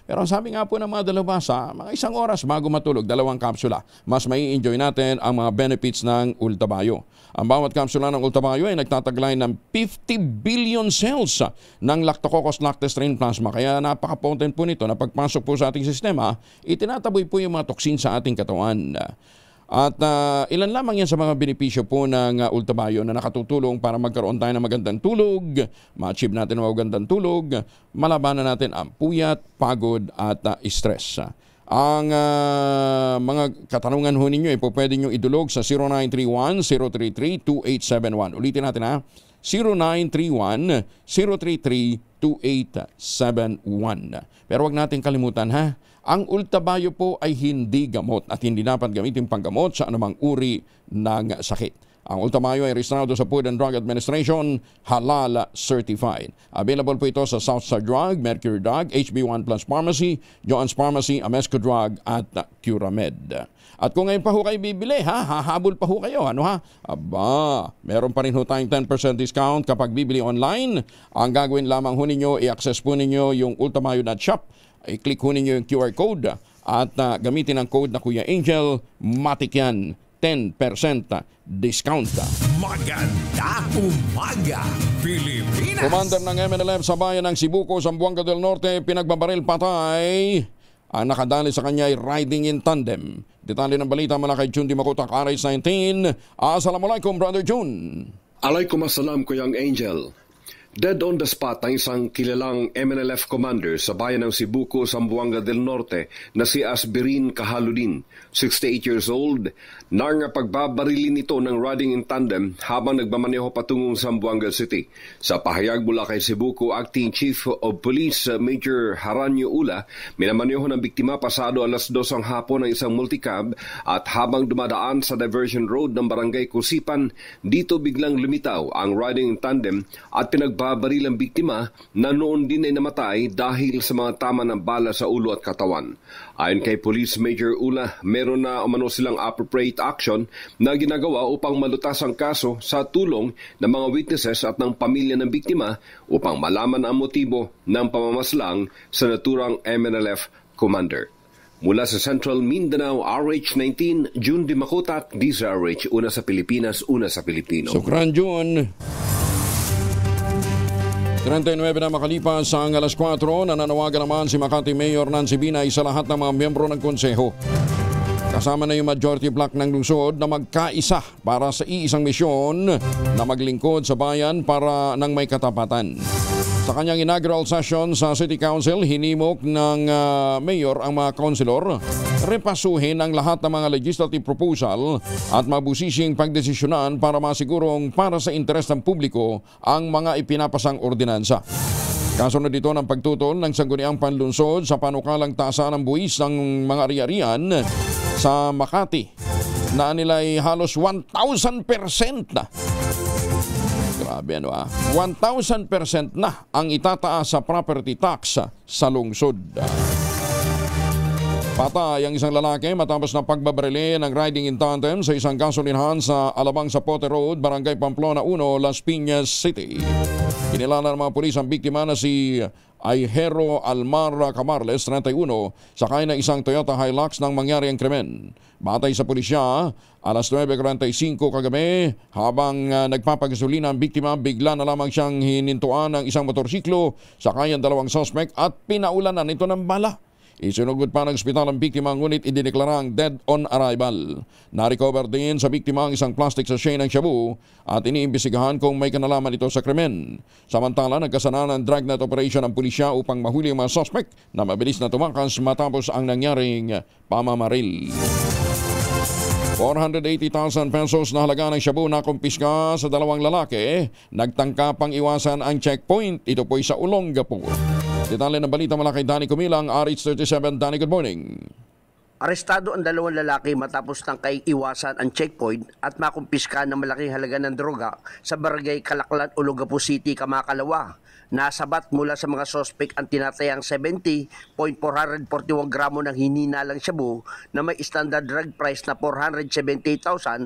Pero sabi nga po ng mga dalubhasa, mga isang oras bago matulog, 2 kapsula. Mas may enjoy natin ang mga benefits ng ultabayo. Ang bawat kapsula ng ultabayo ay nagtataglay ng 50 billion cells ng Lactococcus lactis strain plasma. Kaya napaka-potent po nito na pagpasok po sa ating sistema, itinataboy po yung mga toksin sa ating katawan. At ilan lamang yan sa mga benepisyo po ng ultabayo na nakatutulong para magkaroon tayo ng magandang tulog, ma-achieve natin ang magandang tulog, malabanan natin ang puyat, pagod at stress. Ang mga katanungan ho ninyo, po pwede nyo idulog sa 0931-033-2871. Ulitin natin ha, 0931-033-2871. Pero wag natin kalimutan ha, ang ultabayo po ay hindi gamot at hindi dapat gamitin panggamot sa anumang uri ng sakit. Ang ultabayo ay rehistrado sa Food and Drug Administration, halal certified. Available po ito sa Southstar Drug, Mercury Drug, HB1 Plus Pharmacy, Joann's Pharmacy, Amesco Drug at Curamed. At kung ngayon pa ho kayo bibili, hahabol pa ho kayo, ano ha? Aba, meron pa rin ho tayong 10% discount kapag bibili online. Ang gagawin lamang ho ninyo, i-access po ninyo yung ultabayo.shop. I-click ho ninyo yung QR code at gamitin ang code na Kuya Angel, matik yan, 10% discount. Magandang umaga, Pilipinas! Commander ng MNLF sa bayan ng Sibuco, Zamboanga del Norte, pinagbabaril patay. Ang nakadali sa kanya ay riding in tandem. Detalye ng balita mula kay Jun Di Makutak, RH19. Assalamualaikum, Brother Jun. Alaikum assalam, Kuyang Angel. Dead on the spot ang isang kilalang MNLF commander sa bayan ng Sibuco, Zamboanga del Norte na si Asbirin Kahaludin, 68 years old, nang pagbabarilin nito ng riding in tandem habang nagmamaneho patungong Zamboanga City. Sa pahayag mula kay Sibuco Acting Chief of Police Major Haranyo Ula, minamaneho ng biktima pasado alas 2 ang hapon ng isang multicab at habang dumadaan sa diversion road ng Barangay Kusipan, dito biglang lumitaw ang riding in tandem at pinagbabaril ang biktima na noon din ay namatay dahil sa mga tama ng bala sa ulo at katawan. Ayon kay Police Major Ula, meron na umano silang appropriate action na ginagawa upang malutas ang kaso sa tulong ng mga witnesses at ng pamilya ng biktima upang malaman ang motibo ng pamamaslang sa naturang MNLF commander. Mula sa Central Mindanao, RH19, Jun Di Makutat, DZRH, una sa Pilipinas, una sa Pilipino. Sukran, Jun. 39 na makalipas sa alas 4, nananawagan naman si Makati Mayor Nancy Binay sa lahat ng mga miyembro ng konseho. Kasama na yung majority block ng lungsod na magkaisa para sa iisang misyon na maglingkod sa bayan para ng may katapatan. Sa kanyang inaugural session sa City Council, hinimok ng mayor ang mga councilor repasuhin ang lahat ng mga legislative proposal at mabusising pagdesisyonan para masigurong para sa interes ng publiko ang mga ipinapasang ordinansa. Kasunod dito ng pagtutol ng sangguniang panlunsod sa panukalang tasa ng buwis ng mga ari-arian sa Makati na nila'y halos 1,000% na. Grabe ano 1,000% na ang itataas sa property tax sa lungsod. Patay ang isang lalaki matapos na pagbabarili ng riding in tandem sa isang gasolinahan sa Alabang Zapote Road, Barangay Pamplona 1, Las Piñas City. Kinilala ng mga pulis ang biktima na si ay Hero Almar Camarles, 31, sakay na isang Toyota Hilux nang mangyari ang krimen. Batay sa pulisya, alas 9:45 kagabi, habang nagpapagasolina ang biktima, bigla na lamang siyang hinintuan ng isang motorsiklo, sakay ang dalawang suspect at pinaulanan ito ng bala. Isinugod pa ng ospital ang biktima, ngunit idineklarang dead on arrival. Na-recover din sa biktima ang isang plastic sachet ng shabu at iniimbestigahan kung may kanalaman ito sa krimen. Samantala, nagkasana ng dragnet operation ang pulisya upang mahuli ang mga suspect na mabilis na tumakas matapos ang nangyaring pamamaril. 480,000 pesos na halaga ng shabu na kumpiska sa dalawang lalaki. Nagtangka pang iwasan ang checkpoint. Ito po'y sa Olongapo. Detalye ng balita mula kay Danny Kumilang, RH37. Danny, good morning. Arestado ang dalawang lalaki matapos tangkay iwasan ang checkpoint at makumpiska ng malaking halaga ng droga sa barangay Kalaklan, Olongapo City, Kamakalawa. Nasabat mula sa mga sospek ang tinatayang 70.441 gramo ng hininalang shabu na may standard drug price na 478,998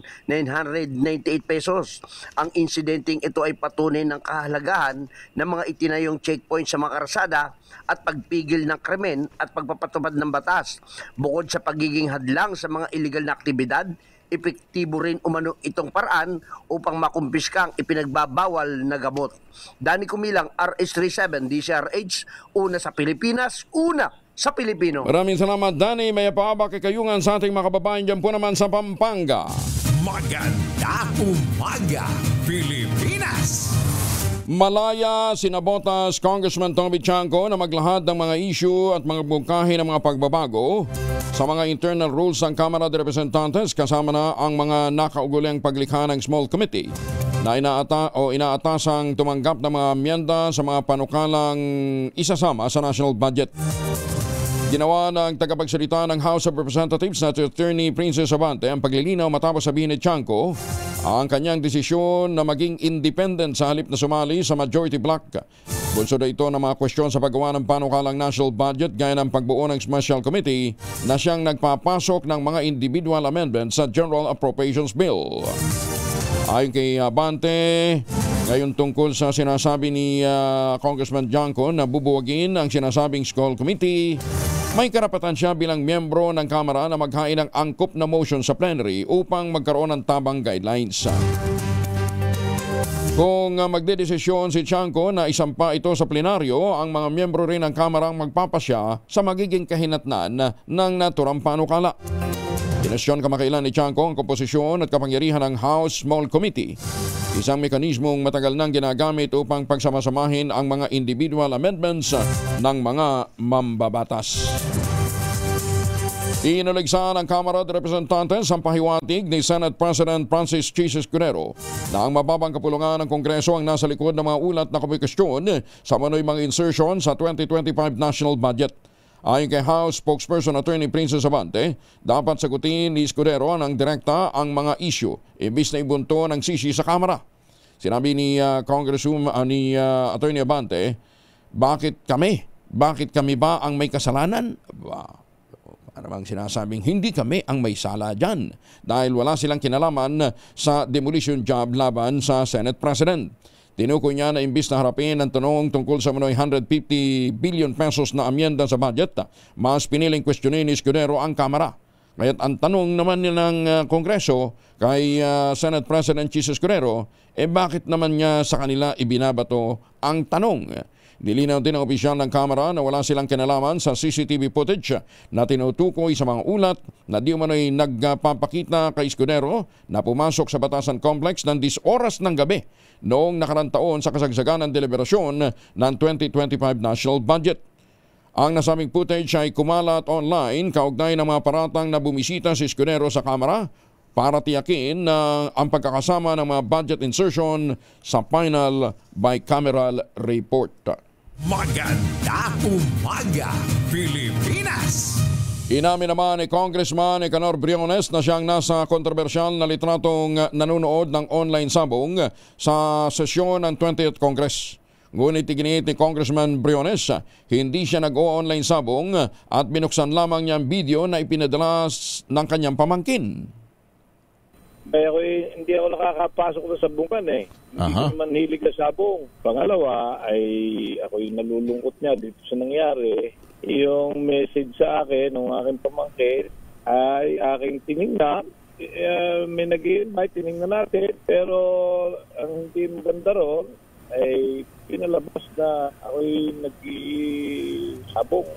pesos. Ang insidenteng ito ay patunay ng kahalagahan ng mga itinayong checkpoint sa mga karsada at pagpigil ng krimen at pagpapatupad ng batas. Bukod sa pagiging hadlang sa mga illegal na aktibidad, epektibo rin umano itong paraan upang makumpiska ang ipinagbabawal na gamot. Danny Kumilang, RH37, DCRH, una sa Pilipinas, una sa Pilipino. Maraming salamat, Danny. May paabak kayungan sa ating mga kababayan dyan po naman sa Pampanga. Maganda umaga, Pilipinas! Malaya sinabotas Congressman Toby Chanco na maglahad ng mga issue at mga bungkahi ng mga pagbabago sa mga internal rules ng Kamara de Representantes, kasama na ang mga nakauguling paglikha ng small committee na inaatasang tumanggap ng mga miyenda sa mga panukalang isasama sa national budget. Ginawa ng tagapagsalita ng House of Representatives na Attorney Princess Abante ang paglilinaw matapos sabihin ni Chanco ang kanyang desisyon na maging independent sa halip na sumali sa majority bloc. Bunso na ito ng mga kwestiyon sa paggawa ng panukalang national budget gaya ng pagbuo ng special committee na siyang nagpapasok ng mga individual amendments sa General Appropriations Bill. Ayon kay Abante, ngayon tungkol sa sinasabi ni Congressman Chanco na bubuwagin ang sinasabing school committee, may karapatan siya bilang miyembro ng Kamara na maghain ng angkop na motion sa plenary upang magkaroon ng tabang guidelines. Kung magdedesisyon si Chanco na isampa ito sa plenaryo, ang mga miyembro rin ng Kamara ang magpapasya sa magiging kahinatnan ng naturang panukala. Kinestyon kamakailan ni Chanco ang komposisyon at kapangyarihan ng House Small Committee, isang mekanismong matagal nang ginagamit upang pagsamasamahin ang mga individual amendments ng mga mambabatas. Inaligsahan ng Kamara de Representantes ang pahiwatig ni Senate President Francis Chis Escudero na ang mababang kapulungan ng Kongreso ang nasa likod ng mga ulat na komunikasyon sa manoy mga insertion sa 2025 national budget. Ayon kay House Spokesperson Attorney Princess Abante, dapat sagutin ni Escudero ng direkta ang mga issue imbis na ibunto ng sisi sa Kamara. Sinabi ni Attorney Abante, bakit kami? Bakit kami ba ang may kasalanan? Ano bang sinasabing hindi kami ang may sala dyan dahil wala silang kinalaman sa demolition job laban sa Senate President. Tinukoy niya na imbis na harapin ang tanong tungkol sa manoy 150 billion pesos na amyenda sa budget, mas piniling kwestiyonin ni Escudero ang Kamara. Kaya't ang tanong naman ng Kongreso kay Senate President Chis Escudero, bakit naman niya sa kanila ibinabato ang tanong? Nilinaw din ang opisyal ng Kamara na wala silang kinalaman sa CCTV footage na tinutukoy sa mga ulat na di umano'y nagpapakita kay Escudero na pumasok sa Batasan Complex ng 10 oras ng gabi noong nakarang taon sa kasagsagan ng deliberasyon ng 2025 national budget. Ang nasabing footage ay kumalat online kaugnay ng mga paratang na bumisita si Escudero sa Kamara para tiyakin na ang pagkakasama ng mga budget insertion sa final bicameral report. Maganda umaga, Pilipinas! Inamin naman ni Congressman Nicanor Briones na siyang nasa kontrobersyal na litratong nanonood ng online sabong sa sesyon ng 20th Congress. Ngunit iginit ni Congressman Briones, hindi siya nag-o-online sabong at binuksan lamang niya ang video na ipinadala ng kanyang pamangkin. Kaya hindi ako nakakapasok na sabungan eh. Hindi ko naman hilig na sabong. Pangalawa ay ako yung nalulungkot niya dito sa nangyari. Yung message sa akin ng aking pamangkin ay aking tinignan. May nag-i-invite, tinignan natin. Pero ang hindi maganda ron ay pinalabas na ako'y nag-i-sabong.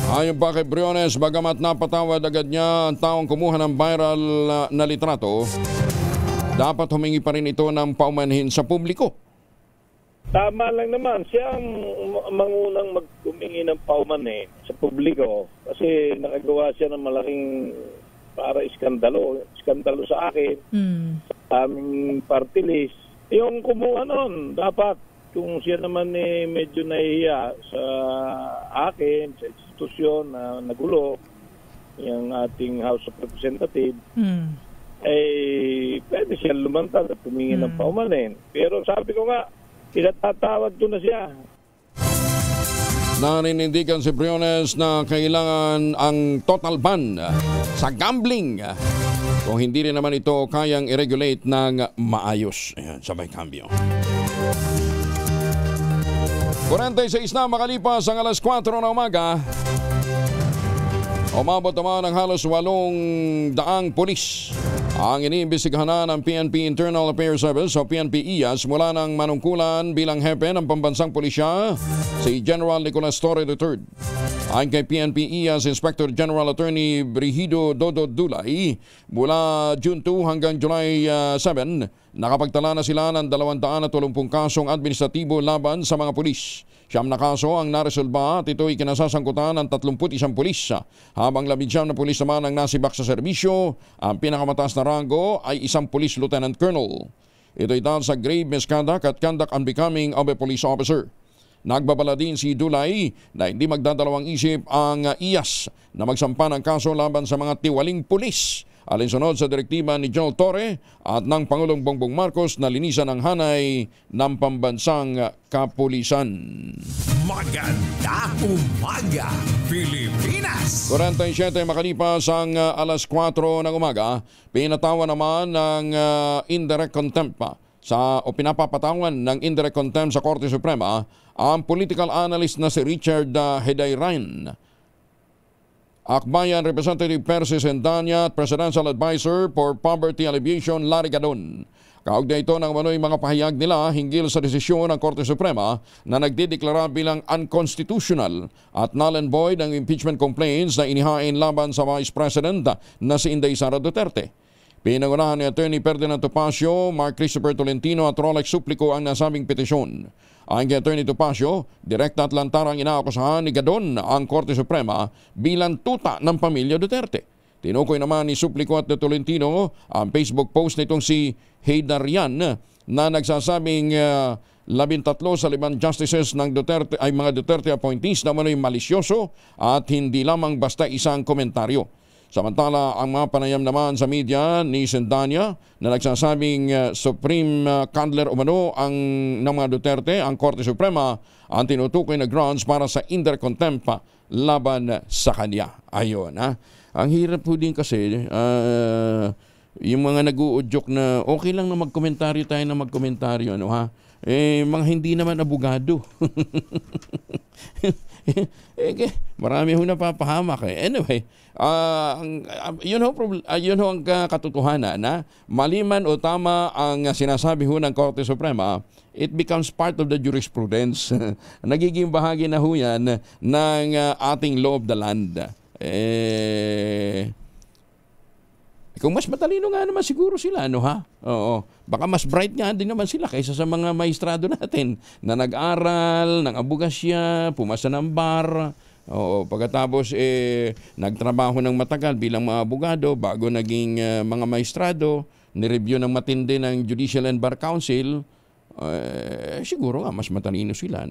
Ayon pa kay Briones, bagamat napatawad agad niya ang taong kumuha ng viral na litrato, dapat humingi pa rin ito ng paumanhin sa publiko. Tama lang naman, siya ang mangunang maghumingi ng paumanhin sa publiko kasi nakagawa siya ng malaking para iskandalo sa akin, sa aming party list. Yung kumuha nun, dapat kung siya naman medyo nahihiya sa akin, sa institusyon na nagulo, yung ating House of Representatives, pwede siya lumantad at tumingin ng paumanhin. Pero sabi ko nga, pinatatawad ko na siya. Naninindigan si Briones na kailangan ang total ban sa gambling kung hindi rin naman ito kayang i-regulate ng maayos. Ayan, sabay kambyo. 46 na makalipas ang alas 4 ng umaga. Umabot naman ng halos 800 pulis ang iniimbestigahan na ng PNP Internal Affairs Service o PNP IAS mula ng manungkulan bilang hepe ng pambansang pulisya si General Nicolas Torre III. Ayon kay PNP IAS Inspector General Attorney Brigido Dodo Dulay, mula June 2 hanggang July 7, nakapagtala na sila ng 230 kasong administratibo laban sa mga pulis. 9 na kaso ang naresolba at ito'y kinasasangkutan ng 31 pulis, habang 19 na pulis naman ang nasibak sa serbisyo. Ang pinakamataas na rango ay isang police lieutenant colonel. Ito'y dahil sa grave misconduct at conduct unbecoming of a police officer. Nagbabala din si Dulay na hindi magdadalawang isip ang IAS na magsampa ng kaso laban sa mga tiwaling pulis, alinsunod sa direktiba ni General Torre at ng Pangulong Bongbong Marcos na linisan ang hanay ng pambansang kapulisan. Maganda umaga, Pilipinas! 47 makalipas ang alas 4 ng umaga, pinatawan naman ng indirect contempt o pinapapatawan ng indirect contempt sa Korte Suprema ang political analyst na si Richard Hedayran, Akbayan Representative Percy Sendanya at Presidential Advisor for Poverty Alleviation Larry Gadon. Kaugnay ito ng manoy mga pahayag nila hinggil sa desisyon ng Korte Suprema na nagdideklara bilang unconstitutional at null and void ang impeachment complaints na inihain laban sa Vice President na si Inday Sara Duterte. Pinangunahan ni Attorney Ferdinand Topacio, Mark Christopher Tolentino at Rolex Suplico ang nasabing petisyon. Ayon kay Attorney Topacio, direkta at lantarang inaakusahan ni Gadon ang Korte Suprema bilang tuta ng pamilya Duterte. Tinukoy naman ni Suplico at Tolentino ang Facebook post nitong si Heydarian na nagsasabing 13 sa 5 justices ng Duterte ay mga Duterte appointees na manoy malisyoso at hindi lamang basta isang komentaryo. Samantala, ang mga panayam naman sa media ni Sendanya na nagsasabing Supreme Candler umano ng mga Duterte, ang Korte Suprema, ang tinutukoy na grounds para sa indirect contempt laban sa kanya. Ayun, ang hirap po din kasi yung mga nag-uudyok na okay lang na magkomentaryo tayo na magkomentaryo, mga hindi naman abogado. Marami ho napapahamak . Anyway, yun ho ang katotohanan na maliman o tama ang sinasabi ho ng Korte Suprema, it becomes part of the jurisprudence. Nagiging bahagi na ho yan ng ating law of the land. Kung mas matalino nga naman siguro sila, Oo. Baka mas bright nga din naman sila kaysa sa mga maestrado natin na nag-aral, ng abogasya, pumasa ng bar. Oo. Pagkatapos, nagtrabaho ng matagal bilang mga abogado bago naging mga maestrado, nireview ng matindi ng Judicial and Bar Council, siguro nga mas matalino sila,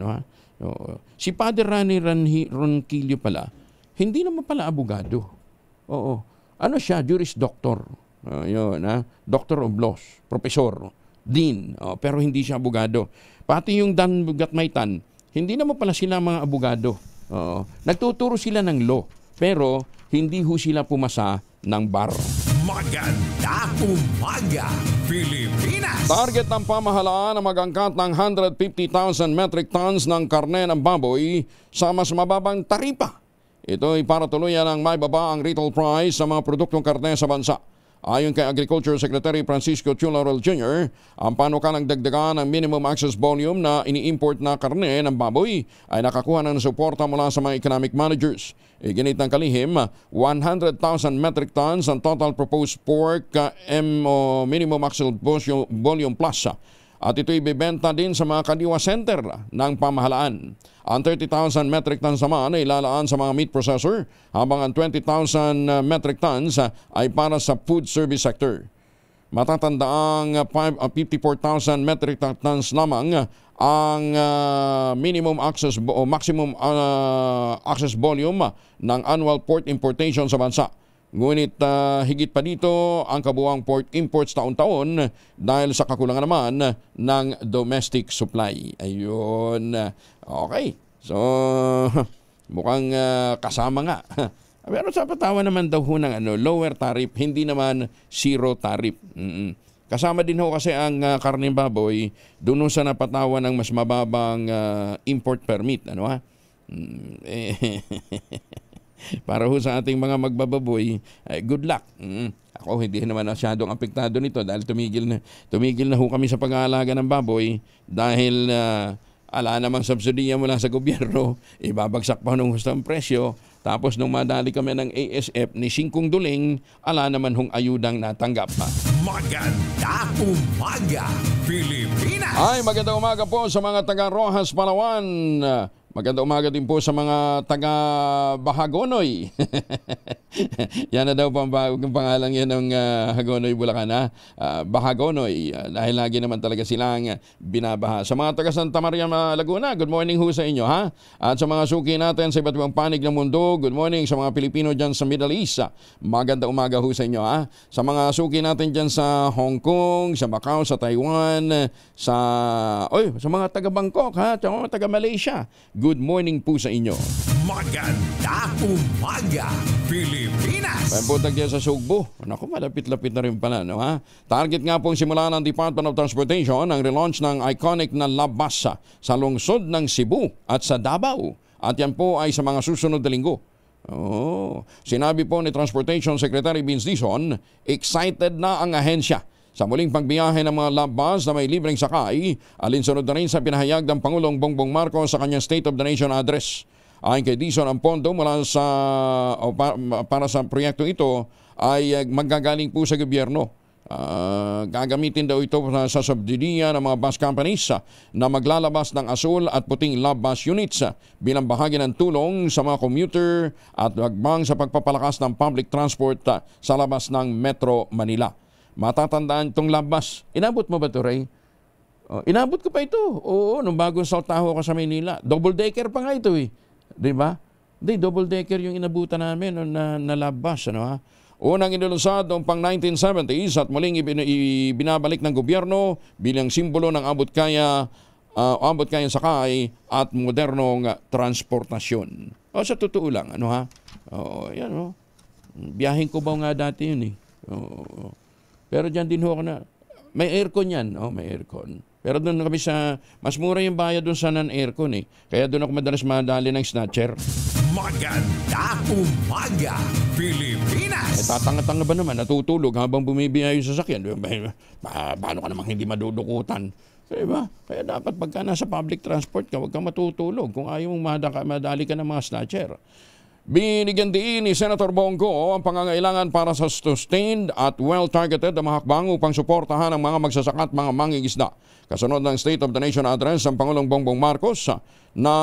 Oo. Si Father Rani Ronquillo pala, hindi naman pala abogado. Oo. Ano siya? Juris Doctor. Doctor of Laws, Professor, Dean. Pero hindi siya abogado. Pati yung Dan Gatmaitan, hindi naman pala sila mga abogado. Nagtuturo sila ng law. Pero hindi ho sila pumasa ng bar. Magandang umaga, Pilipinas! Target ng pamahalaan na mag-angkat ng 150,000 metric tons ng karne ng baboy sa mas mababang taripa. Ito ay para tuluyan ang may baba ang retail price sa mga produktong karne sa bansa. Ayon kay Agriculture Secretary Francisco Chu Laurel Jr., ang panukalang dagdagan ng minimum access volume na ini-import na karne ng baboy ay nakakuha ng suporta mula sa mga economic managers. Iginit ng kalihim, 100,000 metric tons ang total proposed pork minimum access volume plus. At ito'y bibenta din sa mga kadiwa center ng pamahalaan. Ang 30,000 metric tons naman ay ilalaan sa mga meat processor, habang ang 20,000 metric tons ay para sa food service sector. Matatandaang 54,000 metric tons lamang ang minimum access o maximum access volume ng annual pork importation sa bansa. Ngunit higit pa dito ang kabuuang pork imports taon-taon dahil sa kakulangan naman ng domestic supply. Ayun. Okay. So, mukhang kasama nga. Pero sa patawa naman daw ho ng lower tariff, hindi naman zero tariff. Kasama din ho kasi ang karneng baboy doon sa napatawa ng mas mababang import permit. Ano ha? Para ho sa ating mga magbababoy, good luck. Ako hindi naman masyadong apektado nito dahil tumigil na ho kami sa pag-aalaga ng baboy dahil ala namang subsidiya mula sa gobyerno, ibabagsak pa ng gusto ang presyo. Tapos nung madali kami ng ASF ni Singkong Duling, ala naman hong ayudang natanggap pa. Magandang umaga, Pilipinas! Ay, magandang umaga po sa mga taga Rojas, Palawan. Magandang umaga din po sa mga taga Bahagonoy. Yan na daw po ang pangalan yan ng Hagonoy, Bulacan. Bahagonoy. Dahil lagi naman talaga silang binabaha. Sa mga taga Santa Maria, Laguna, good morning ho sa inyo. Ha? At sa mga suki natin sa iba't ibang panig ng mundo, good morning sa mga Pilipino dyan sa Middle East. Magandang umaga ho sa inyo. Ha? Sa mga suki natin dyan sa Hong Kong, sa Macau, sa Taiwan, sa mga taga Bangkok, ha? Sa mga taga Malaysia. Good morning po sa inyo. Magandang umaga, Pilipinas! May butag dyan sa Sugbo. Naku, malapit-lapit na rin pala. No, ha? Target nga pong simula ng Department of Transportation ang relaunch ng iconic na Labas sa lungsod ng Cebu at sa Davao. At yan po ay sa mga susunod na linggo. Sinabi po ni Transportation Secretary Vince Dizon, excited na ang ahensya sa muling pagbiyahe ng mga Labas na may libreng sakay, alinsunod na rin sa pinahayag ng Pangulong Bongbong Marcos sa kanyang State of the Nation address. Ayon kay Dizon, ang pondo mula para sa proyektong ito ay magagaling po sa gobyerno. Gagamitin daw ito sa subsidiya ng mga bus companies na maglalabas ng asul at puting Labas units bilang bahagi ng tulong sa mga commuter at hagbang sa pagpapalakas ng public transport sa labas ng Metro Manila. Matatandaan itong Labas. Inabot mo ba ito, Ray? Inabot ko pa ito. Oo, nung bagong saltaho ko sa Maynila. Double-decker pa nga ito eh. Di ba? Hindi, double-decker yung inabutan namin na Labas. Ano, ha? Unang inilunsad noong pang 1970s at muling ibinabalik ng gobyerno bilang simbolo ng abot kayang sakay at modernong transportasyon. Sa totoo lang, ano ha? Yan, biyahin ko ba nga dati yun eh. Pero dyan din ho ako na, may aircon yan, may aircon. Pero doon kami mas mura yung bayad doon sa non-aircon eh. Kaya doon ako madalas madali ng snatcher. Magandang umaga, Pilipinas! Tatanga-tanga ba naman, natutulog habang bumibiyahe yung sasakyan. Paano ka namang hindi madudukutan? Diba? Kaya dapat pagka nasa public transport ka, huwag kang matutulog kung ayaw mong madali ka ng mga snatcher. Binigyan din ni Senator Bongo ang pangangailangan para sa sustained at well-targeted na mahakbang upang suportahan ang mga magsasaka at mga mangingisda. Kasunod ng State of the Nation address ng Pangulong Bongbong Marcos na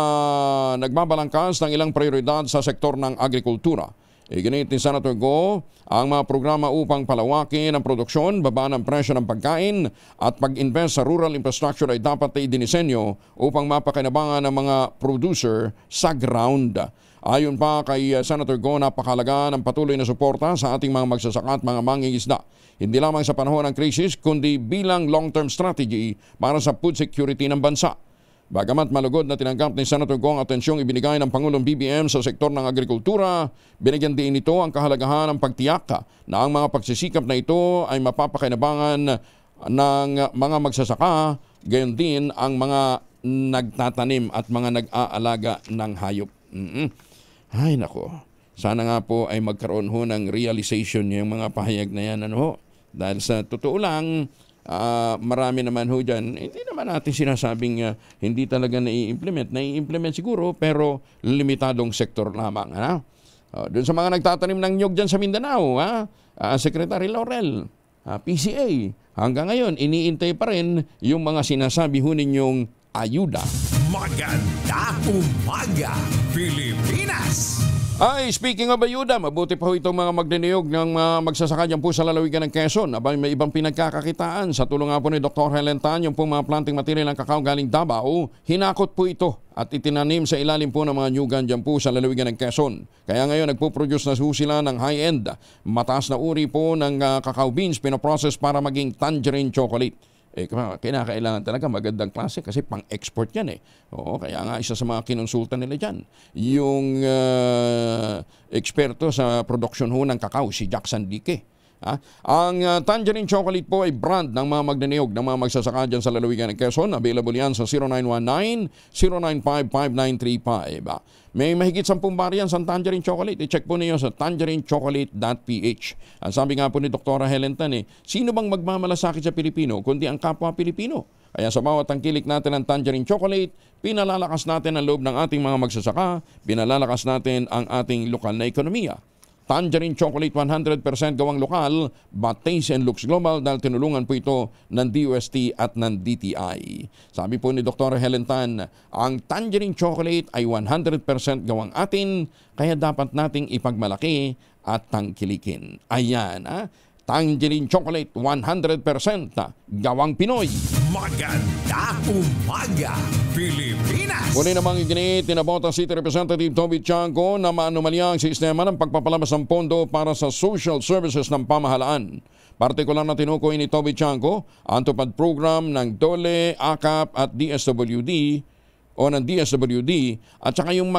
nagbabalangkas ng ilang prioridad sa sektor ng agrikultura. Iginit ni Senator Go ang mga programa upang palawakin ang produksyon, babaan ang presyo ng pagkain at pag-invest sa rural infrastructure ay dapat ay dinisenyo upang mapakinabangan ng mga producer sa ground. Ayon pa kay Senator Go, napakahalaga ng patuloy na suporta sa ating mga magsasaka at mga mangingisda. Hindi lamang sa panahon ng krisis, kundi bilang long-term strategy para sa food security ng bansa. Bagamat malugod na tinanggap ni Senator Go ang atensyong ibinigay ng Pangulong BBM sa sektor ng agrikultura, binigyan din ito ang kahalagahan ng pagtiyak na ang mga pagsisikap na ito ay mapapakinabangan ng mga magsasaka, gayon din ang mga nagtatanim at mga nag-aalaga ng hayop. Ay nako, sana nga po ay magkaroon ho ng realization yung mga pahayag na yan. Dahil sa totoo lang, marami naman ho dyan, hindi naman natin sinasabing hindi talaga nai-implement. Nai-implement siguro, pero limitadong sektor lamang. Doon sa mga nagtatanim ng nyog dyan sa Mindanao, Secretary Laurel, PCA, hanggang ngayon, iniintay pa rin yung mga sinasabi ho ninyong ayuda. Maganda umaga, Pilipinas! Ay, speaking of ayuda, mabuti pa ho itong mga magniniyog ng magsasaka dyan po sa lalawigan ng Quezon. Abay, may ibang pinagkakakitaan. Sa tulong nga po ni Dr. Helen Tan, yung po mga planting material ng kakao galing Davao, hinakot po ito at itinanim sa ilalim po ng mga nyugan dyan po sa lalawigan ng Quezon. Kaya ngayon, nagpo-produce na sila ng high-end, mataas na uri po ng kakao beans, pinoprocess para maging tangerine chocolate. Kinakailangan talaga magandang klase kasi pang-export yan Oo, kaya nga isa sa mga kinonsulta nila dyan, yung eksperto sa produksyon ho ng kakao, si Jackson Dique. Ang tangerine chocolate po ay brand ng mga magniniyog ng mga magsasaka dyan sa lalawigan ng Quezon. Available yan sa 0919-095-5935. May mahigit 10 variants ang tangerine chocolate. I-check po niyo sa tangerinechocolate.ph. Ang sabi nga po ni Dr. Helen Tan, sino bang magmamalasakit sa Pilipino kundi ang kapwa Pilipino? Kaya sa bawat tangkilik natin ng tangerine chocolate, pinalalakas natin ang loob ng ating mga magsasaka, pinalalakas natin ang ating lokal na ekonomiya. Tangerine chocolate 100% gawang lokal, but taste and looks global dahil tinulungan po ito ng DOST at ng DTI. Sabi po ni Dr. Helen Tan, ang tangerine chocolate ay 100% gawang atin, kaya dapat nating ipagmalaki at tangkilikin. Ayan, Tangerine chocolate 100% gawang Pinoy. Maganda umaga, Pilipinas! Muli namang iginit ni Nabota City Representative Toby Chanco na maanumalya ang sistema ng pagpapalabas ng pondo para sa social services ng pamahalaan. Partikular na tinukoy ni Toby Chanco ang tupad program ng DOLE, AKAP at DSWD at saka yung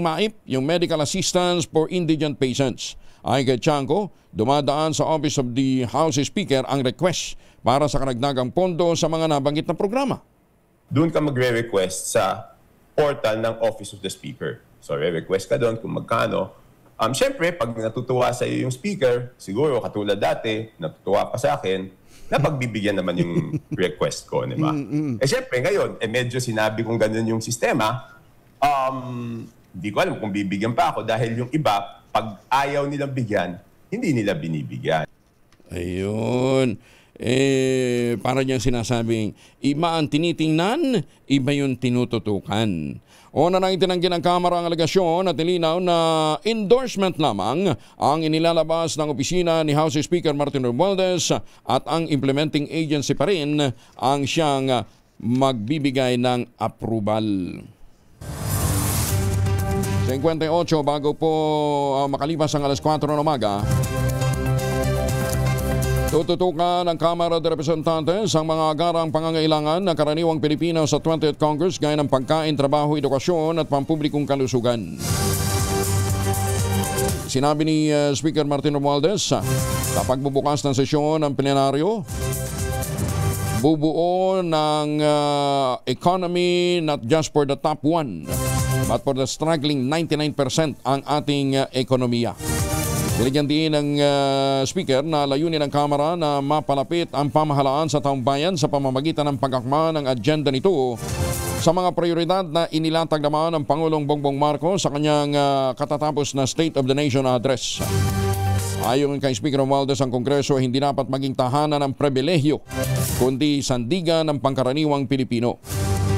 MAIP, yung Medical Assistance for Indigent Patients. Ay kay Chanco, dumadaan sa Office of the House Speaker ang request para sa karagdagang pondo sa mga nabanggit na programa. Doon ka magre-request sa portal ng Office of the Speaker. So, re-request ka doon kung magkano. Siyempre, pag natutuwa sa iyo yung speaker, siguro katulad dati, natutuwa pa sa akin, napagbibigyan naman yung request ko, di ba? Siyempre, ngayon, medyo sinabi kong ganun yung sistema, hindi ko alam kung bibigyan pa ako dahil yung iba, pag ayaw nilang bigyan, hindi nila binibigyan. Ayun. Para niyang sinasabing, iba ang tinitingnan, iba yung tinututukan. Una nang itinanggi ng Kamara ang alegasyon at nilinaw na endorsement lamang ang inilalabas ng opisina ni House Speaker Martin Romualdez at ang implementing agency pa rin ang siyang magbibigay ng approval. 58 bago po makalipas ang alas 4 ng umaga. Tututukan ng Kamara de Representantes ang mga agarang pangangailangan ng karaniwang Pilipino sa 20th Congress gaya ng pagkain, trabaho, edukasyon at pampublikong kalusugan. Sinabi ni Speaker Martin Romualdez sa pagbubukas ng sesyon ng plenaryo, bubuo ng economy not just for the top 1 but for the struggling 99% ang ating ekonomiya. Binigyan din ng Speaker na layunin ng Kamara na mapalapit ang pamahalaan sa taong bayan sa pamamagitan ng pag-akma ng agenda nito sa mga prioridad na inilatag naman ng Pangulong Bongbong Marcos sa kanyang katatapos na State of the Nation Address. Ayon kay Speaker Romualdez, ang Kongreso ay hindi dapat maging tahanan ng pribilehyo, kundi sandigan ng pangkaraniwang Pilipino.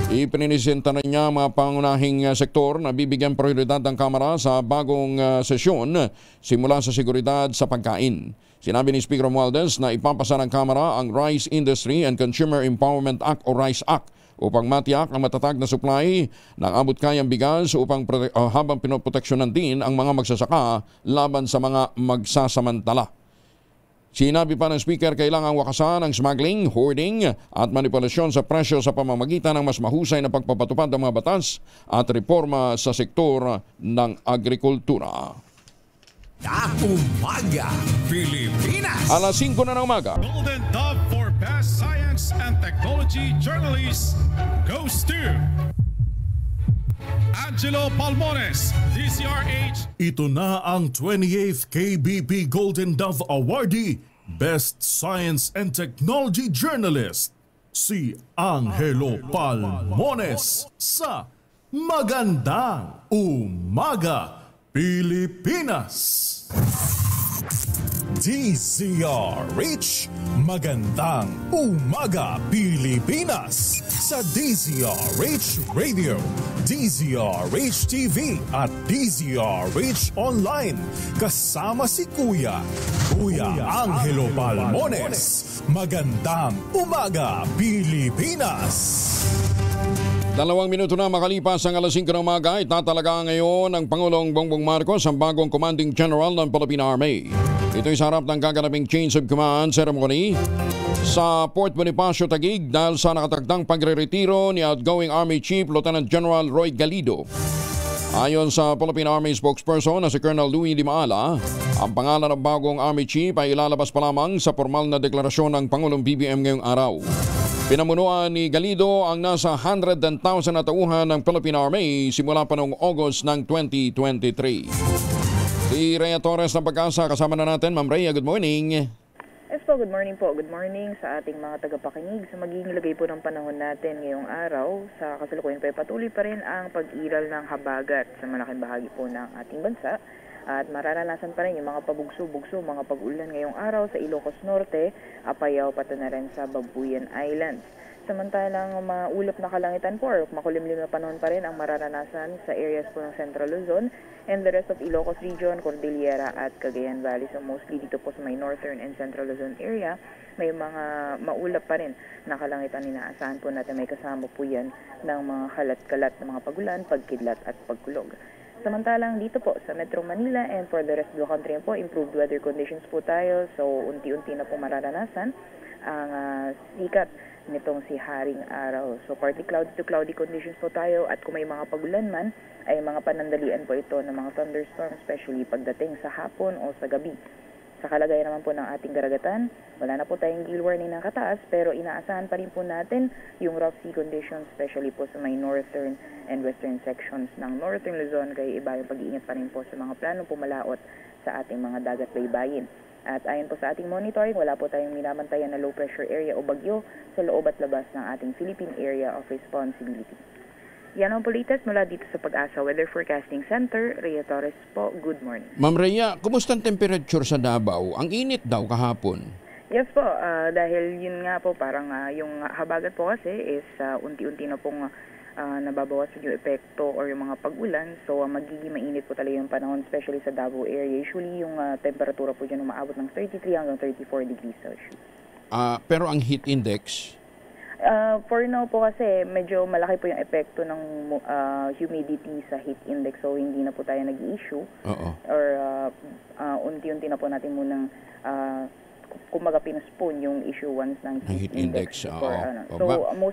Ipininisenta na niya mga pangunahing sektor na bibigyan prioridad ng Kamara sa bagong sesyon simula sa seguridad sa pagkain. Sinabi ni Speaker Romualdez na ipapasa ng Kamara ang Rice Industry and Consumer Empowerment Act o RICE Act upang matiyak ang matatag na supply ng abot-kayang bigas upang habang pinoproteksyonan din ang mga magsasaka laban sa mga magsasamantala. Sinabi pa ng Speaker, kailangang wakasan ang smuggling, hoarding at manipulasyon sa presyo sa pamamagitan ng mas mahusay na pagpapatupad ng mga batas at reforma sa sektor ng agrikultura. Umaga, Pilipinas! Alas 5 na ng umaga. Golden Dove for Best Science and Technology Journalist goes to Angelo Palmones, DCRH. Ito na ang 28th KBP Golden Dove Awardee, Best Science and Technology Journalist, si Angelo Palmones sa Magandang Umaga, Pilipinas. DZRH, Magandang Umaga, Pilipinas. Sa DZRH Radio, DZRH TV at DZRH Online. Kasama si Kuya Angelo Palmones. Magandang Umaga, Pilipinas. 2 minuto na makalipas ang alas 5 ng umaga, itatalaga ngayon ng Pangulong Bongbong Marcos ang bagong Commanding General ng Philippine Army. Ito'y sa harap ng gaganaping Change of Command Ceremony sa Port Bonifacio, Taguig dahil sa nakatagdang pagre-retiro ni outgoing Army Chief Lieutenant General Roy Galido. Ayon sa Philippine Army spokesperson na si Colonel Louis Di Maala, ang pangalan ng bagong Army Chief ay ilalabas pa lamang sa formal na deklarasyon ng Pangulong BBM ngayong araw. Pinamunuan ni Galido ang nasa 110,000 na tauhan ng Philippine Army simula pa noong August ng 2023. Si Rhea Torres ng Pag-asa, kasama na natin. Ma'am Rhea, good morning. Yes po, good morning po. Good morning sa ating mga tagapakinig. Sa magiging lagay po ng panahon natin ngayong araw, sa kasalukuyan pa patuloy pa rin ang pag-iral ng habagat sa malaking bahagi po ng ating bansa. At mararanasan pa rin yung mga pabugso-bugso, mga pag-ulan ngayong araw sa Ilocos Norte, Apayao, pati na rin sa Babuyan Islands. Samantalang maulap na kalangitan po or makulimlim na panahon pa rin ang mararanasan sa areas po ng Central Luzon and the rest of Ilocos Region, Cordillera at Cagayan Valley. So mostly dito po sa may Northern and Central Luzon area, may mga maulap pa rin na kalangitan. Inaasahan po natin may kasama po yan ng mga kalat-kalat na mga pagulan, pagkidlat at pagkulog. Samantalang dito po sa Metro Manila and for the rest of the country po, improved weather conditions po tayo. So unti-unti na po mararanasan ang sikat nitong si Haring Araw. So partly cloudy to cloudy conditions po tayo at kung may mga pagulan man ay mga panandalian po ito ng mga thunderstorm, especially pagdating sa hapon o sa gabi. Sa kalagayan naman po ng ating karagatan, wala na po tayong gale warning ng kataas pero inaasahan pa rin po natin yung rough sea conditions, especially po sa may northern and western sections ng Northern Luzon, kaya iba yung pag-iingat pa rin po sa mga planong pumalaot sa ating mga dagat baybayin. At ayon po sa ating monitoring, wala po tayong minamantayan na low pressure area o bagyo sa loob at labas ng ating Philippine Area of Responsibility. Yan ang po latest mula dito sa Pag-asa Weather Forecasting Center. Rhea Torres po, good morning. Ma'am Rhea, kumusta ang temperature sa Davao? Ang init daw kahapon. Yes po, dahil yun nga po parang yung habagat po kasi is unti-unti na pong nababawasan yung epekto or yung mga pag-ulan. So magiging mainit po talaga yung panahon, especially sa Davao area. Usually yung temperatura po dyan umaabot ng 33 hanggang 34 degrees Celsius. Pero ang heat index? For now po kasi medyo malaki po yung epekto ng humidity sa heat index, so hindi na po tayo nag-i-issue. Or unti-unti na po natin munang kumbaga pinaspone yung issuance ng heat index.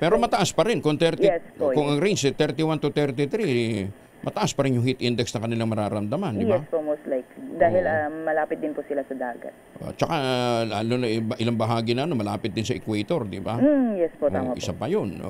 Pero mataas pa rin kung 30, yes, po, kung ang range 31 to 33, mataas pa rin yung heat index na kanilang mararamdaman, di ba? Yes po, most likely. Dahil malapit din po sila sa dagat. Tsaka lalo na ilang bahagi na malapit din sa equator, di ba? Yes po, tama po. Isa pa yun.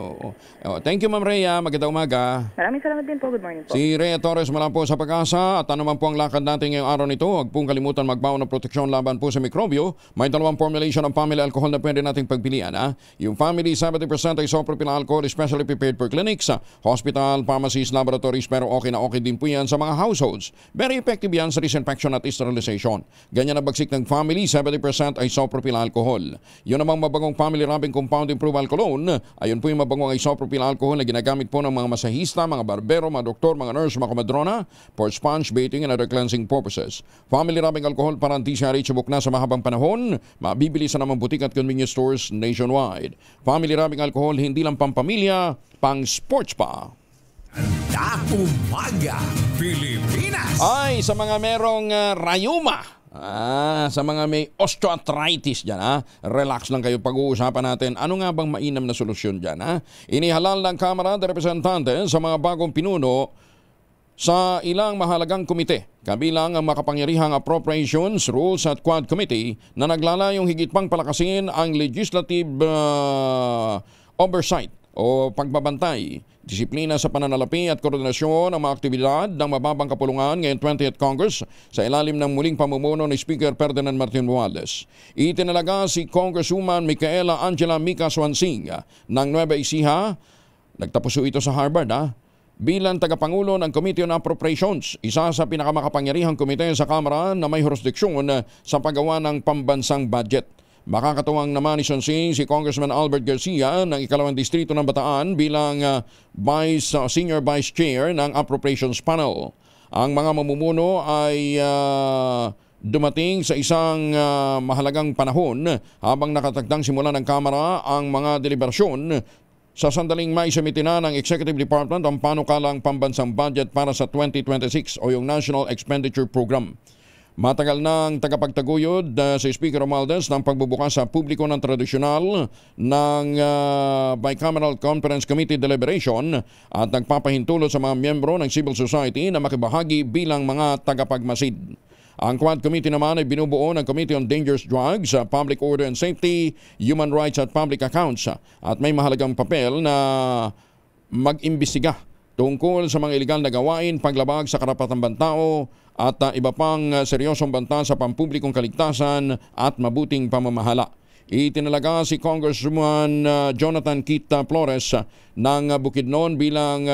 Thank you, Ma'am Rhea. Magandang umaga. Maraming salamat din po. Good morning po. Si Rhea Torres mula po sa Pag-asa. At ano man po ang lakad natin ngayong araw nito, huwag pong kalimutan magbaon ng proteksyon laban po sa mikrobyo. May dalawang formulation ng family alcohol na pwede nating pagpilian. Yung family 70% isopropyl alcohol, especially prepared for clinics, hospital, pharmacies, laboratories, pero okay na okay din po yan sa mga households. Very effective yan sa disinfection at sterilization. Ganyan ang bagsik ng family 70% isopropyl alcohol. Yun namang mabangong family rubbing compound improved alcohol. Ayun po yung mabangong isopropyl alcohol na ginagamit po ng mga masahista, mga barbero, mga doktor, mga nurse, mga komadrona for sponge baiting and other cleansing purposes. Family rubbing alcohol para DCRH subok na sa mahabang panahon. Mabibili sa namang butik at convenience stores nationwide. Family rubbing alcohol hindi lang pampamilya, pang sports pa. Umaga, Pilipinas! Ay, sa mga merong rayuma, Sa mga may osteoarthritis dyan, relax lang kayo. Pag-uusapan natin, ano nga bang mainam na solusyon dyan, Inihalal ng Kamara de Representantes sa mga bagong pinuno sa ilang mahalagang komite, kabilang ang makapangyarihang Appropriations, Rules at Quad Committee na naglalayong higit pang palakasin ang legislative oversight o pagbabantay, disiplina sa pananalapi at koordinasyon ng mga aktibidad ng mababang kapulungan ngayong 20th Congress sa ilalim ng muling pamumuno ni Speaker Ferdinand Martin Romualdez. Itinalaga si Congresswoman Micaela Angela Mica Swansing ng Nueva Ecija, nagtapos ito sa Harvard, bilang tagapangulo ng Committee on Appropriations, isa sa pinakamakapangyarihang komite sa Kamara na may jurisdiksyon sa paggawa ng pambansang budget. Makakatuwang naman ni Swansing si Congressman Albert Garcia ng ikalawang distrito ng Bataan bilang Senior Vice Chair ng Appropriations Panel. Ang mga mamumuno ay dumating sa isang mahalagang panahon habang nakatagdang simula ng Kamara ang mga deliberasyon sa sandaling maisumite na ng Executive Department ang panukalang pambansang budget para sa 2026 o yung National Expenditure Program. Matagal nang tagapagtaguyod si Speaker Romualdez ng pagbubukas sa publiko ng tradisyonal ng Bicameral Conference Committee deliberation at nagpapahintulot sa mga miyembro ng civil society na makibahagi bilang mga tagapagmasid. Ang Quad Committee naman ay binubuo ng Committee on Dangerous Drugs, Public Order and Safety, Human Rights at Public Accounts at may mahalagang papel na mag-imbestiga tungkol sa mga iligal na gawain, paglabag sa karapatang-tao at iba pang seryosong banta sa pampublikong kaligtasan at mabuting pamamahala. Itinalaga si Congressman Jonathan Kita Flores ng Bukidnon bilang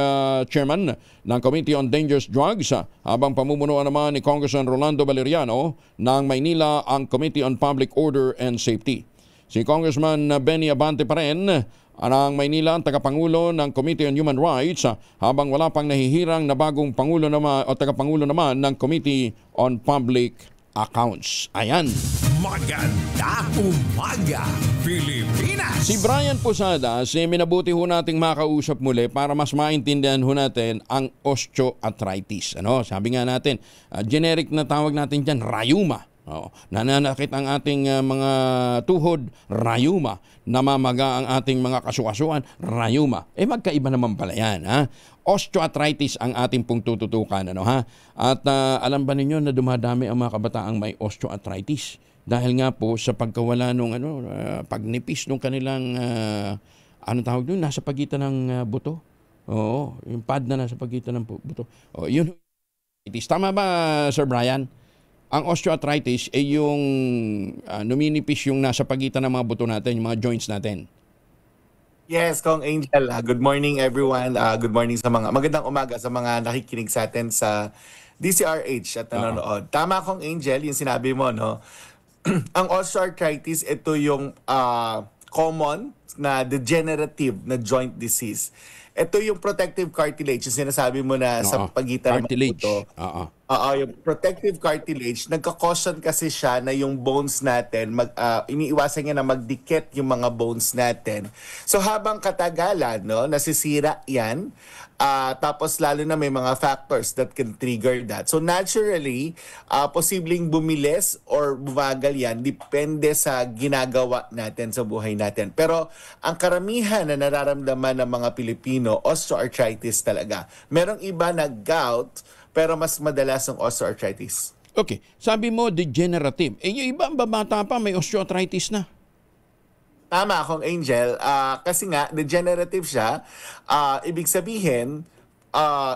chairman ng Committee on Dangerous Drugs, habang pamumunuan naman ni Congressman Rolando Valeriano ng Maynila ang Committee on Public Order and Safety. Si Congressman Benny Abante pa rin ng Maynila ang tagapangulo ng Committee on Human Rights, habang wala pang nahihirang na bagong pangulo naman o tagapangulo naman ng Committee on Public Accounts. Ayan. Maganda umaga, Pilipinas! Si Brian Posadas, minabuti ho nating makausap muli para mas maintindihan ho natin ang osteoarthritis. Sabi nga natin, generic na tawag natin dyan, rayuma. Nananakit ang ating mga tuhod, rayuma. Namamaga ang ating mga kasukasuan, rayuma. Magkaiba naman pala yan, Osteoarthritis ang ating pong tututukan, At alam ba ninyo na dumadami ang mga kabataang may osteoarthritis? Dahil nga po sa pagkawala nung pagnipis nung kanilang tawag doon, nasa pagitan ng buto. Oo, yung pad na nasa pagitan ng buto. Yun. Tama ba, Sir Brian? Ang osteoarthritis ay yung numinipis yung nasa pagitan ng mga buto natin, yung mga joints natin. Yes, Kong Angel. Good morning everyone. Good morning sa mga magandang umaga sa mga nakikinig sa atin sa DCRH at nanonood. Tama, Kong Angel, yung sinabi mo, no? Ang osteoarthritis, ito yung common na degenerative na joint disease. Ito yung protective cartilage, yung sinasabi mo na sa pagitan ng mga buto. Yung protective cartilage, nagka-caution kasi siya na yung bones natin, iniiwasan niya na magdikit yung mga bones natin. So habang katagalan, nasisira yan. Tapos lalo na may mga factors that can trigger that. So naturally, posibleng bumilis or bumagal yan, depende sa ginagawa natin sa buhay natin. Pero ang karamihan na nararamdaman ng mga Pilipino, osteoarthritis talaga. Merong iba na gout, pero mas madalas ang osteoarthritis. Okay. Sabi mo, degenerative. Yung iba ang babata pa, may osteoarthritis na. Tama, Kong Angel. Kasi nga, degenerative siya. Ibig sabihin,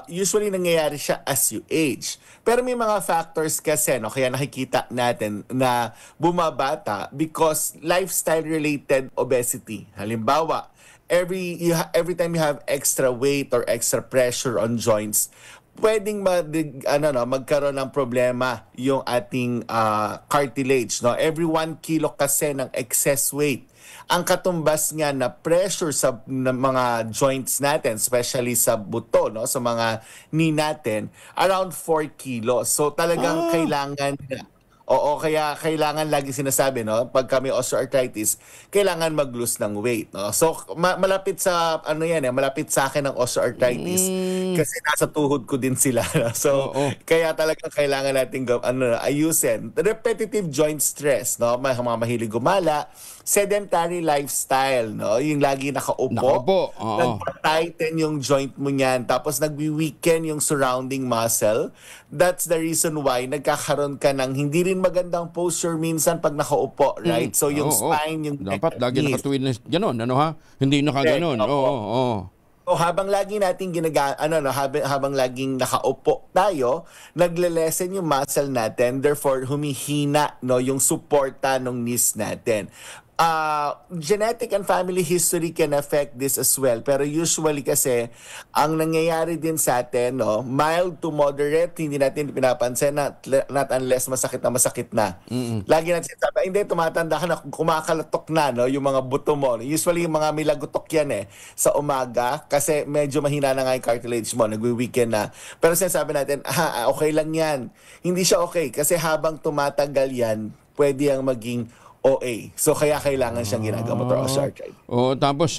usually nangyayari siya as you age. Pero may mga factors kasi, kaya nakikita natin na bumabata because lifestyle-related obesity. Halimbawa, every time you have extra weight or extra pressure on joints, pwedeng magkaroon ng problema yung ating cartilage. Every 1 kilo kasi ng excess weight, ang katumbas nga na pressure sa mga joints natin, especially sa buto, sa mga knee natin, around 4 kilos. So talagang kailangan Oo, kaya kailangan lagi sinasabi, no, pag kami osteoarthritis, kailangan mag-lose ng weight, no. So malapit sa malapit sa akin ang osteoarthritis kasi nasa tuhod ko din sila. No? So kaya talagang kailangan nating ayusin. Repetitive joint stress, no, mga mahilig gumala, sedentary lifestyle, no, yung lagi nakaupo. Nagpa-tighten yung joint mo niyan, tapos nagwi-weaken yung surrounding muscle. That's the reason why nagkakaroon ka ng hindi rin magandang posture minsan pag nakaupo, right? So yung spine, yung dapat lagi nakatuwid na gano'n, hindi nakaganon. So habang lagi nating habang laging nakaupo tayo, nagle-lessen yung muscle natin, therefore humihina, no, yung suporta ng knees natin. Genetic and family history can affect this as well. Pero usually kasi, ang nangyayari din sa atin, no, mild to moderate, hindi natin pinapansin not unless masakit na. Lagi natin sinasabi, hindi, tumatanda ka na, kumakalatok na, no, yung mga buto mo. Usually, yung mga milagutok yan sa umaga, kasi medyo mahina na nga yung cartilage mo, nagwi-weaken na. Pero sinasabi natin, okay lang yan. Hindi siya okay, kasi habang tumatagal yan, pwede ang maging OA. So kaya kailangan siyang ginagamot or osteoarthritis. Tapos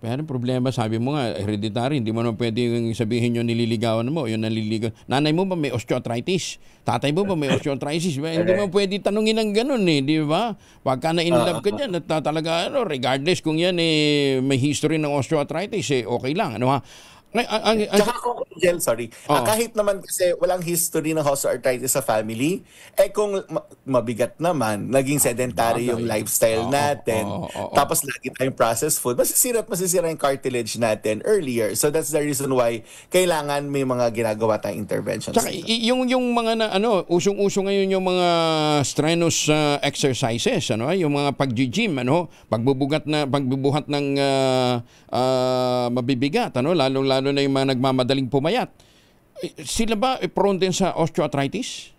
pero problema, sabi mo nga, hereditary, hindi mo naman pwede sabihin yung nililigawan mo, yung naliligaw. Nanay mo ba may osteoarthritis? Tatay mo ba may osteoarthritis? Hindi mo pwede tanungin ng ganun di ba? Pagka na-inlove ka dyan, at talaga, regardless kung yan may history ng osteoarthritis, okay lang. Tsaka kung, kahit naman kasi walang history ng osteoarthritis sa family, kung mabigat naman, naging sedentary yung lifestyle natin, tapos lagi tayong processed food, masisira yung cartilage natin earlier. So that's the reason why kailangan may mga ginagawa tayong interventions. Tsaka yung mga usong-uso ngayon yung mga strenuous exercises, yung mga pag-gym, pagbubuhat ng mabibigat, lalo na yung mga nagmamadaling pumayat. Sila ba prone din sa osteoarthritis?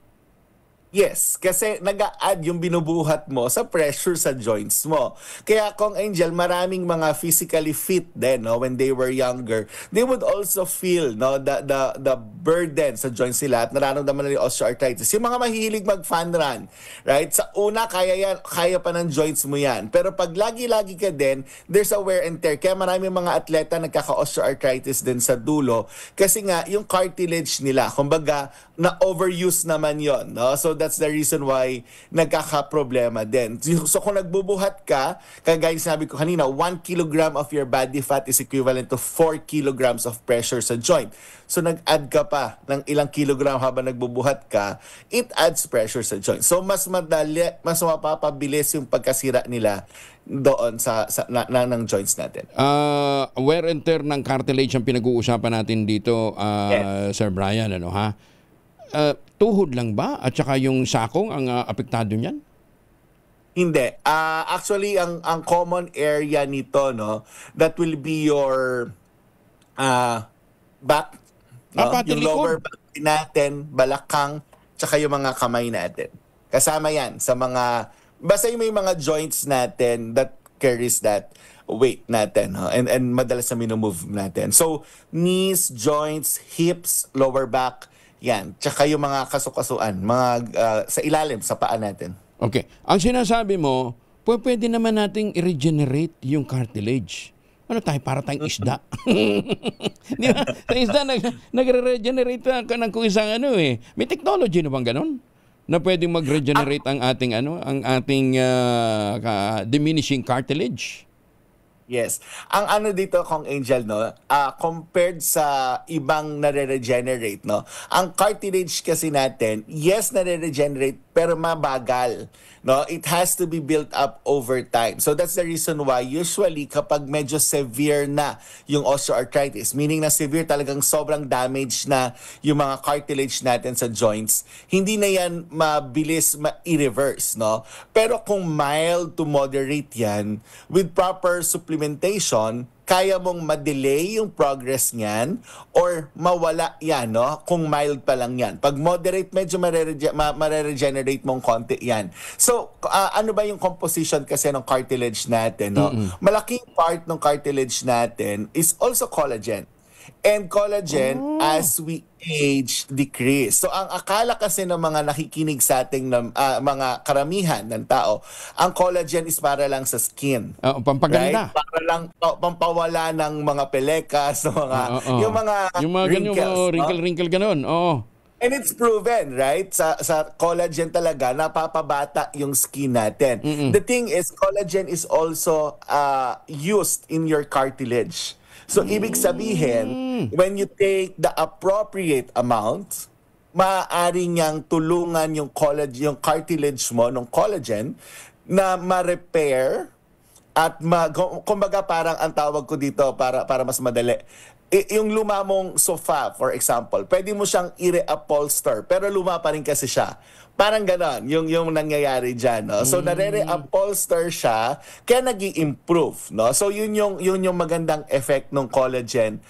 Yes, kasi nag-a-add yung binubuhat mo sa pressure sa joints mo. Kaya kung Angel, maraming mga physically fit din, when they were younger, they would also feel the burden sa joints nila at nararamdaman nila yung osteoarthritis. Yung mga mahilig mag-fun run, right? Sa una, kaya pa ng joints mo yan. Pero pag lagi-lagi ka din, there's a wear and tear. Kaya maraming mga atleta nagkaka-osteoarthritis din sa dulo. Kasi nga, yung cartilage nila, kumbaga, na-overuse naman yon, no? So that's the reason why nagkaka-problema din. So kung nagbubuhat ka, kagaya sabi ko kanina, 1 kilogram of your body fat is equivalent to 4 kilograms of pressure sa joint. So nag-add ka pa ng ilang kilogram habang nagbubuhat ka, it adds pressure sa joint. So mas mapapabilis yung pagkasira nila doon ng joints natin. Wear and tear ng cartilage ang pinag-uusapan natin dito, Sir Brian, tuhod lang ba? At saka yung sakong ang apektado niyan? Hindi. Actually, ang common area nito, that will be your back, yung lower back natin, balakang, tsaka yung mga kamay natin. Kasama yan sa mga, basta yung may mga joints natin that carries that weight natin, and madalas na minumove natin. So, knees, joints, hips, lower back, yan. Tsaka yung mga kasukasuan, sa ilalim, sa paa natin. Okay. Ang sinasabi mo, pwede naman nating i-regenerate yung cartilage. Para tayong isda. Di ba? Sa isda, nagre-regenerate ka ng kung isang May technology na bang ganun? Na pwedeng mag-regenerate ang ating diminishing cartilage? Yes. Ang dito, Kong Angel, compared sa ibang nare-regenerate, ang cartilage kasi natin, yes, nare-regenerate, pero mabagal. It has to be built up over time. So that's the reason why usually kapag medyo severe na yung osteoarthritis, meaning na severe, talagang sobrang damage na yung mga cartilage natin sa joints, hindi na yan mabilis i-reverse. Pero kung mild to moderate yan, with proper supplementation, kaya mong ma-delay yung progress niyan or mawala yan, kung mild pa lang yan. Pag moderate, medyo mare-regenerate mong konti yan. So, ano ba yung composition kasi ng cartilage natin? Malaking part ng cartilage natin is also collagen. and collagen as we age decrease. So ang akala kasi ng mga nakikinig sa ating mga karamihan ng tao, ang collagen is para lang sa skin. Pampaganda. Right? Para lang pampawala ng mga pelekas, yung mga wrinkles. Wrinkle ganun. Oo. And it's proven, right? Sa collagen talaga, napapabata yung skin natin. The thing is, collagen is also used in your cartilage. So, ibig sabihin, when you take the appropriate amount, maaari niyang tulungan yung cartilage mo, ng collagen, na ma-repair at kumbaga parang ang tawag ko dito para mas madali. Yung luma mong sofa, for example, pwede mo siyang i-reupholster, pero luma pa rin kasi siya. Parang ganon, yung nangyayari dyan. No? So, nare-reupholster siya, kaya nag-i-improve. No? So, yun yung magandang effect ng collagen.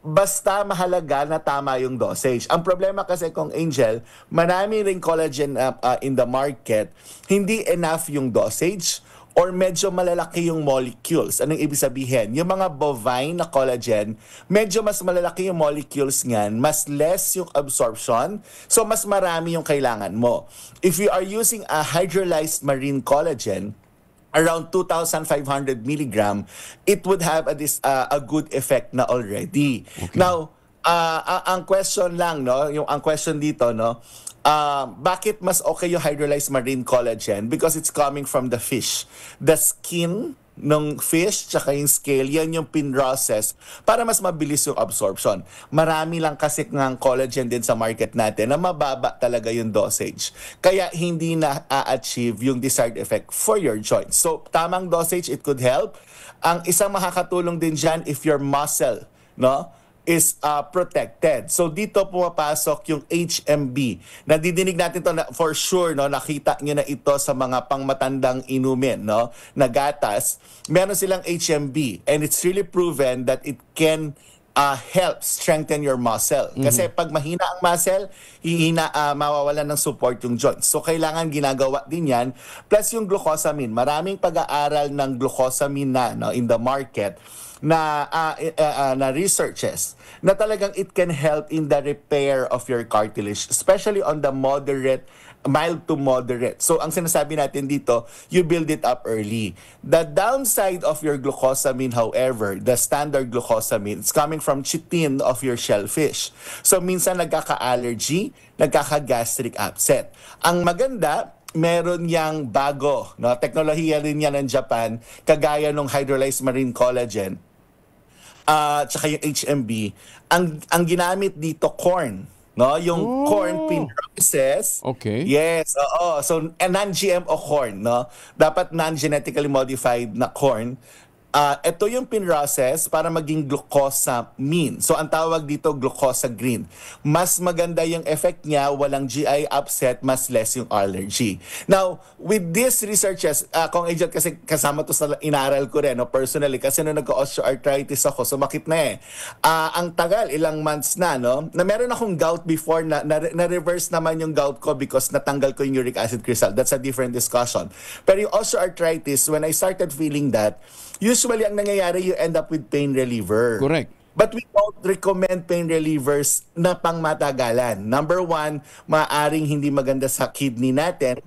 Basta mahalaga na tama yung dosage. Ang problema kasi kung Angel, marami ring collagen in the market, hindi enough yung dosage, or medyo malalaki yung molecules. Anong ibig sabihin? Yung mga bovine na collagen, medyo mas malalaki yung molecules niyan, mas less yung absorption, so mas marami yung kailangan mo. If you are using a hydrolyzed marine collagen, around 2,500 milligram, it would have a good effect na already. Okay. Now, ang question lang, no, ang question dito, no, bakit mas okay yung hydrolyzed marine collagen? Because it's coming from the fish. The skin ng fish tsaka yung scale, yan yung pinrocess para mas mabilis yung absorption. Marami lang kasi ng collagen din sa market natin na mababa talaga yung dosage. Kaya hindi na a-achieve yung desired effect for your joints. So, tamang dosage, it could help. Ang isang makakatulong din dyan if your muscle, no, is protected. So dito pumapasok yung HMB. Nadidinig natin to na, for sure, no, nakita niyo na ito sa mga pangmatandang inumin, no, na gatas. Meron silang HMB and it's really proven that it can help strengthen your muscle. Kasi pag mahina ang muscle, mawawalan ng support yung joints. So kailangan ginagawa din yan. Plus yung glucosamine. Maraming pag-aaral ng glucosamine na, no, in the market na researches na talagang it can help in the repair of your cartilage, especially on the mild to moderate. So ang sinasabi natin dito, you build it up early. The downside of your glucosamine, however, the standard glucosamine, it's coming from chitin of your shellfish. So minsan nagkaka-allergy, nagkaka-gastric upset. Ang maganda, meron yang bago, no, teknolohiya rin yan ng Japan, kagaya ng hydrolyzed marine collagen, tsaka yung HMB, ang ginamit dito corn, no, yung corn pin-process. Okay. Yes, oo. So non-GMO corn, no, dapat non-genetically modified na corn. Ito yung pin-process para maging glucosamine. So ang tawag dito glucosagreen. Mas maganda yung effect niya, walang GI upset, mas less yung allergy. Now, with these researches, kung Angel, kasi kasama to sa inaral ko rin, no, personally, kasi nung nagka-osteoarthritis ako, sumakit na ang tagal, ilang months na, no, na meron akong gout before, na-reverse naman yung gout ko because natanggal ko yung uric acid crystal. That's a different discussion. Pero yung osteoarthritis, when I started feeling that, usually, ang nangyayari, you end up with pain reliever. Correct. But we don't recommend pain relievers na pangmatagalan. Number one, maaaring hindi maganda sa kidney natin.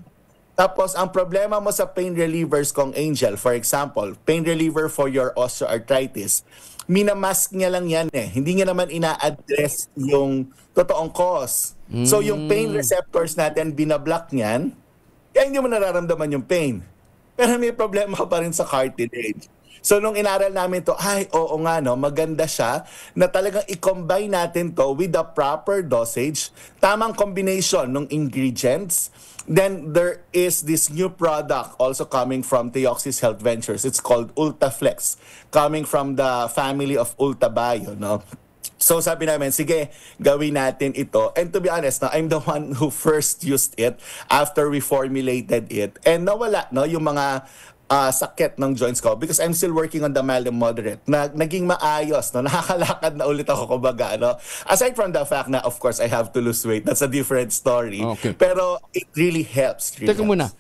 Tapos, ang problema mo sa pain relievers, kung Angel, for example, pain reliever for your osteoarthritis, minamask niya lang yan eh. Hindi niya naman ina-address yung totoong cause. So, yung pain receptors natin, binablock niyan, kaya hindi mo nararamdaman yung pain. Pero may problema pa rin sa cartilage. So, nung inaral namin to, oo nga, no, maganda siya na talagang i-combine natin to with the proper dosage, tamang combination ng ingredients. Then, there is this new product also coming from Theoxis Health Ventures. It's called Ultaflex, coming from the family of Ultabio, no? So sabi namin, sige, gawin natin ito. And to be honest, no, I'm the one who first used it after we formulated it. And nawala, no, yung mga sakit ng joints ko because I'm still working on the mild and moderate. Naging maayos, no? Nakakalakad na ulit ako, kumbaga, no? Aside from the fact na, of course, I have to lose weight. That's a different story. Okay. Pero it really helps. Teka muna.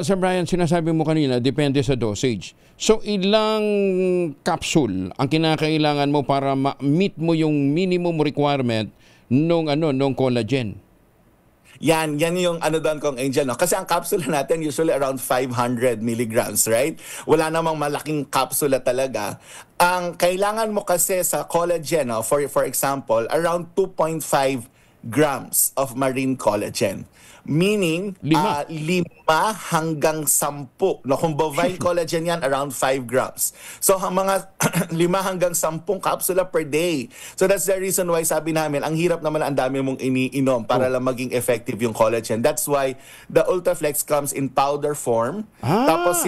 Sir Brian, sinasabi mo kanina, depende sa dosage. So, ilang capsule ang kinakailangan mo para ma-meet mo yung minimum requirement nung collagen? Yan yung doon kong Angel, no? Kasi ang capsule natin usually around 500 milligrams, right? Wala namang malaking capsule talaga. Ang kailangan mo kasi sa collagen, no? For example, around 2.5 grams of marine collagen. Meaning, 5 hanggang 10. No, kung bovine collagen yan, around 5 grams. So, mga 5 hanggang 10 kapsula per day. So, that's the reason why sabi namin, ang hirap naman ang dami mong iniinom para lang maging effective yung collagen. That's why the Ultraflex comes in powder form. Tapos,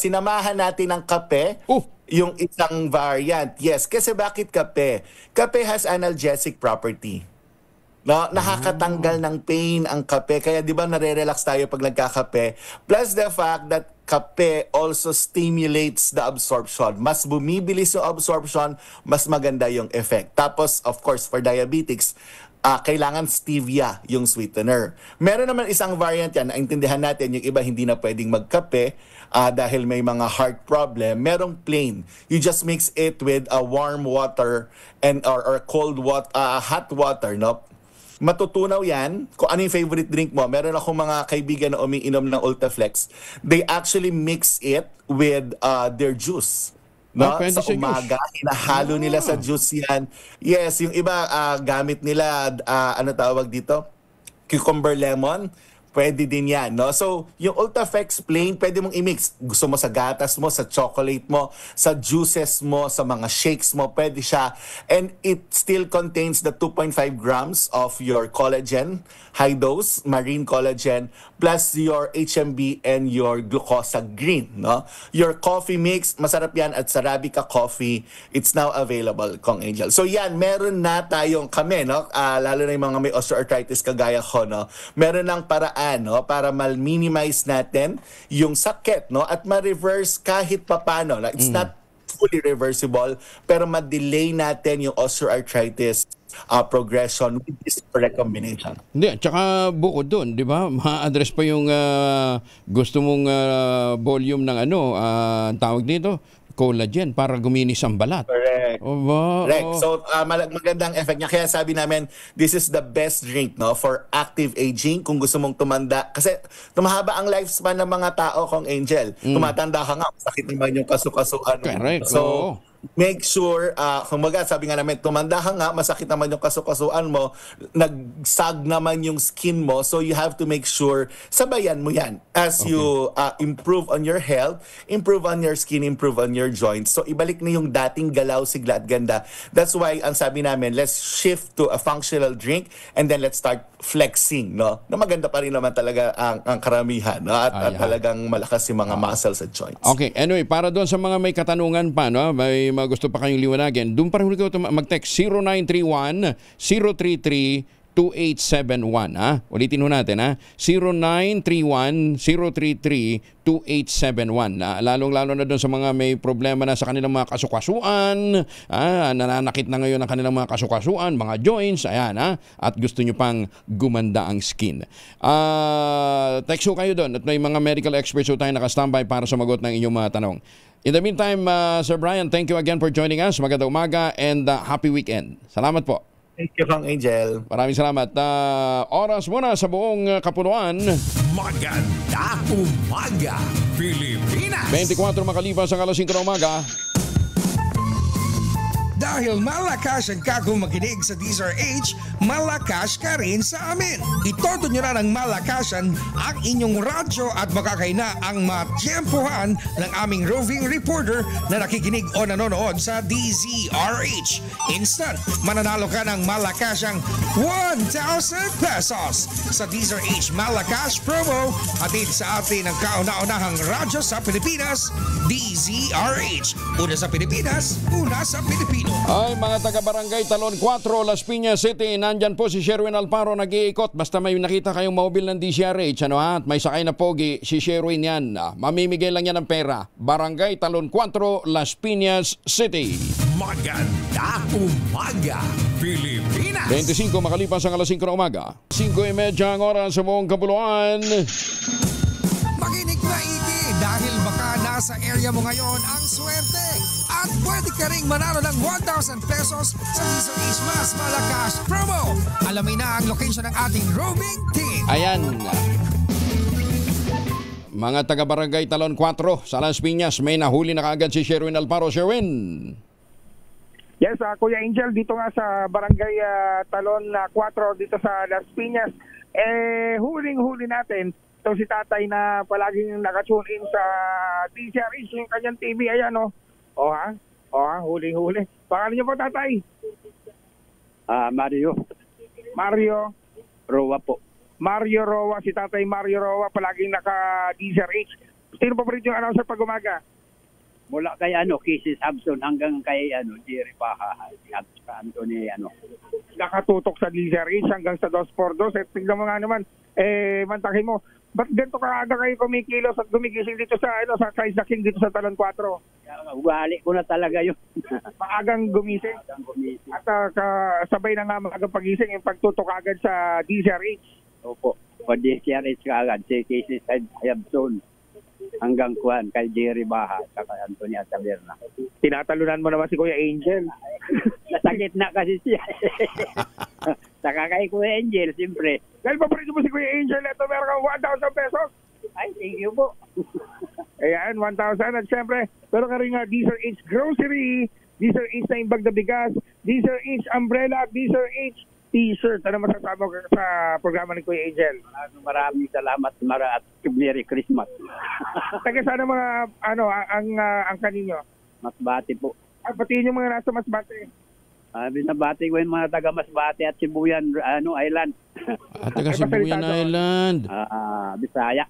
sinamahan natin ng kape. Yung isang variant. Yes, kasi bakit kape? Kape has analgesic property. No, nakakatanggal ng pain ang kape. Kaya 'di ba nare-relax tayo pag nagkakape. Plus the fact that kape also stimulates the absorption. Mas bumibilis yung absorption, mas maganda yung effect. Tapos of course for diabetics, kailangan stevia yung sweetener. Meron naman isang variant yan, naintindihan natin yung iba hindi na pwedeng magkape dahil may mga heart problem. Merong plain. You just mix it with warm water and or cold water, hot water, no? Matutunaw yan kung ano yung favorite drink mo. Meron akong mga kaibigan na umiinom ng Ultraflex. They actually mix it with their juice. No? Sa umaga, hinahalo nila sa juice yan. Yes, yung iba gamit nila, tawag dito? Cucumber lemon. Pwede din yan, no? So, yung Ultraflex plain, pwede mong i-mix. Gusto mo sa gatas mo, sa chocolate mo, sa juices mo, sa mga shakes mo, pwede siya. And it still contains the 2.5 grams of your collagen, high dose, marine collagen, plus your HMB and your glucosa green, no? Your coffee mix, masarap yan at Arabica coffee, it's now available, Kong Angel. So yan, meron na tayong kami, no? Lalo na yung mga may osteoarthritis kagaya ko, no? Meron ng paraan, no, para mal-minimize natin yung sakit, no, at ma-reverse kahit papano. It's not fully reversible, pero ma-delay natin yung osteoarthritis progression with this correct combination. Hindi, tsaka bukod doon, di ba, ma-address pa yung gusto mong volume ng tawag dito, collagen para guminis ang balat. Correct. Correct. So, magandang effect niya. Kaya sabi namin, this is the best drink, no, for active aging. Kung gusto mong tumanda. Kasi tumahaba ang lifespan ng mga tao, Kong Angel. Tumatanda ka nga, sakit naman yung kasukasuan. Correct. So, make sure, sabi nga namin, tumanda ka nga, masakit naman yung kasukasuan mo, nagsag naman yung skin mo, so you have to make sure, sabayan mo yan. As you improve on your health, improve on your skin, improve on your joints. So ibalik na yung dating galaw, sigla at ganda. That's why, ang sabi namin, let's shift to a functional drink and then let's start flexing, no? Na maganda pa rin naman talaga ang karamihan, no? At talagang malakas yung mga muscles at joints. Okay, anyway, para doon sa mga may katanungan pa, no? May mga gusto pa kayong liwanagin, doon pa rin ko mag-text 0931-033-2871. Ulitin ho natin, 0931-033-2871. Lalong-lalo na doon sa mga may problema na sa kanilang mga kasukasuan, nananakit na ngayon ang kanilang mga kasukasuan, mga joints, at gusto nyo pang gumanda ang skin. Text ho kayo doon at may mga medical experts ho tayo nakastambay para sumagot ng inyong mga tanong. In the meantime, Sir Brian, thank you again for joining us. Magandang umaga and happy weekend. Salamat po. Thank you, Kong Angel. Maraming salamat. Oras muna sa buong kapunuan. Maganda umaga, Pilipinas! 24 makalipas ang alas 5 ng umaga. Dahil malakas ang kakong makinig sa DZRH, malakas ka rin sa amin. Itoto nyo na ng malakasan ang inyong radyo at makakay na ang matiyempohan ng aming roving reporter na nakikinig o nanonood sa DZRH. Instant, mananalo ka ng malakasang 1,000 pesos sa DZRH Malakas Promo hatid sa atin ng kauna-unahang radyo sa Pilipinas, DZRH. Una sa Pilipinas, una sa Pilipino. Ay, mga taga-barangay Talon 4, Las Piñas City, nandyan po si Sherwin Alparo nag-iikot. Basta may nakita kayong mobile ng DCRH, ano ha? At may sakay na pogi, si Sherwin yan. Mamimigay lang yan ng pera. Barangay Talon 4, Las Piñas City. Maganda umaga, Pilipinas! 25 makalipas ang alas 5 ng umaga. 5:30 ang oras sa buong kapuluan. Makinig maigi dahil baka nasa area mo ngayon ang swerte. At pwede ka ring manalo ng 1,000 pesos sa DZRH Mas Malakas promo. Alamin na ang location ng ating roaming team. Ayan. Mga taga-barangay Talon 4 sa Las Piñas, may nahuli na kaagad si Sherwin Alparo. Sherwin. Yes, Kuya Angel, dito nga sa barangay Talon 4 dito sa Las Piñas. Huling-huli natin ito si tatay na palaging nakatune in sa DCRH, yung kanyang TV. Ayan, oh. O ha, huli-huli. Pangalan niyo po, tatay? Mario. Mario Roa po. Mario Roa, si tatay Mario Roa, palaging naka-DCRH. Sino pa rin yung announcer pag umaga? Mula kay Casey Samson hanggang kay Jerry Paha, Anthony Nakatutok sa DCRH hanggang sa 2x2. Tignan mo nga naman, mantakin mo. Ba't ganito kaaga kayo kumikilos at gumigising dito sa Kais the King dito sa Talon 4? Ugali ko na talaga yun. Maagang gumising. At sabay na nga maagang pagising yung pagtutok agad sa DCRH. Opo, sa DCRH agad. Si Casey Samson hanggang kay Jerry Baha at kay Anthony Ataberna. Tinatalunan mo naman si Kuya Angel. Nasakit na kasi siya. Saka kay Kuya Angel, siyempre. Dahil paborito mo si Kuya Angel, ito meron kang 1,000 pesos. Ay, thank you po. Ayan, 1,000. At siyempre, pero ka rin nga DZRH Grocery, DZRH na imbag na bigas, DZRH Umbrella, DZRH T-shirt. Ano masasabi mo sa programa ni Kuya Angel? Maraming salamat at Merry Christmas. Taga sana mga, ang kaninyo? Masbate po. Patiin yung mga nasa Masbate. Binabati ko yung mga taga Masbate at Sibuyan Island. Taga Sibuyan Island. Bisaya,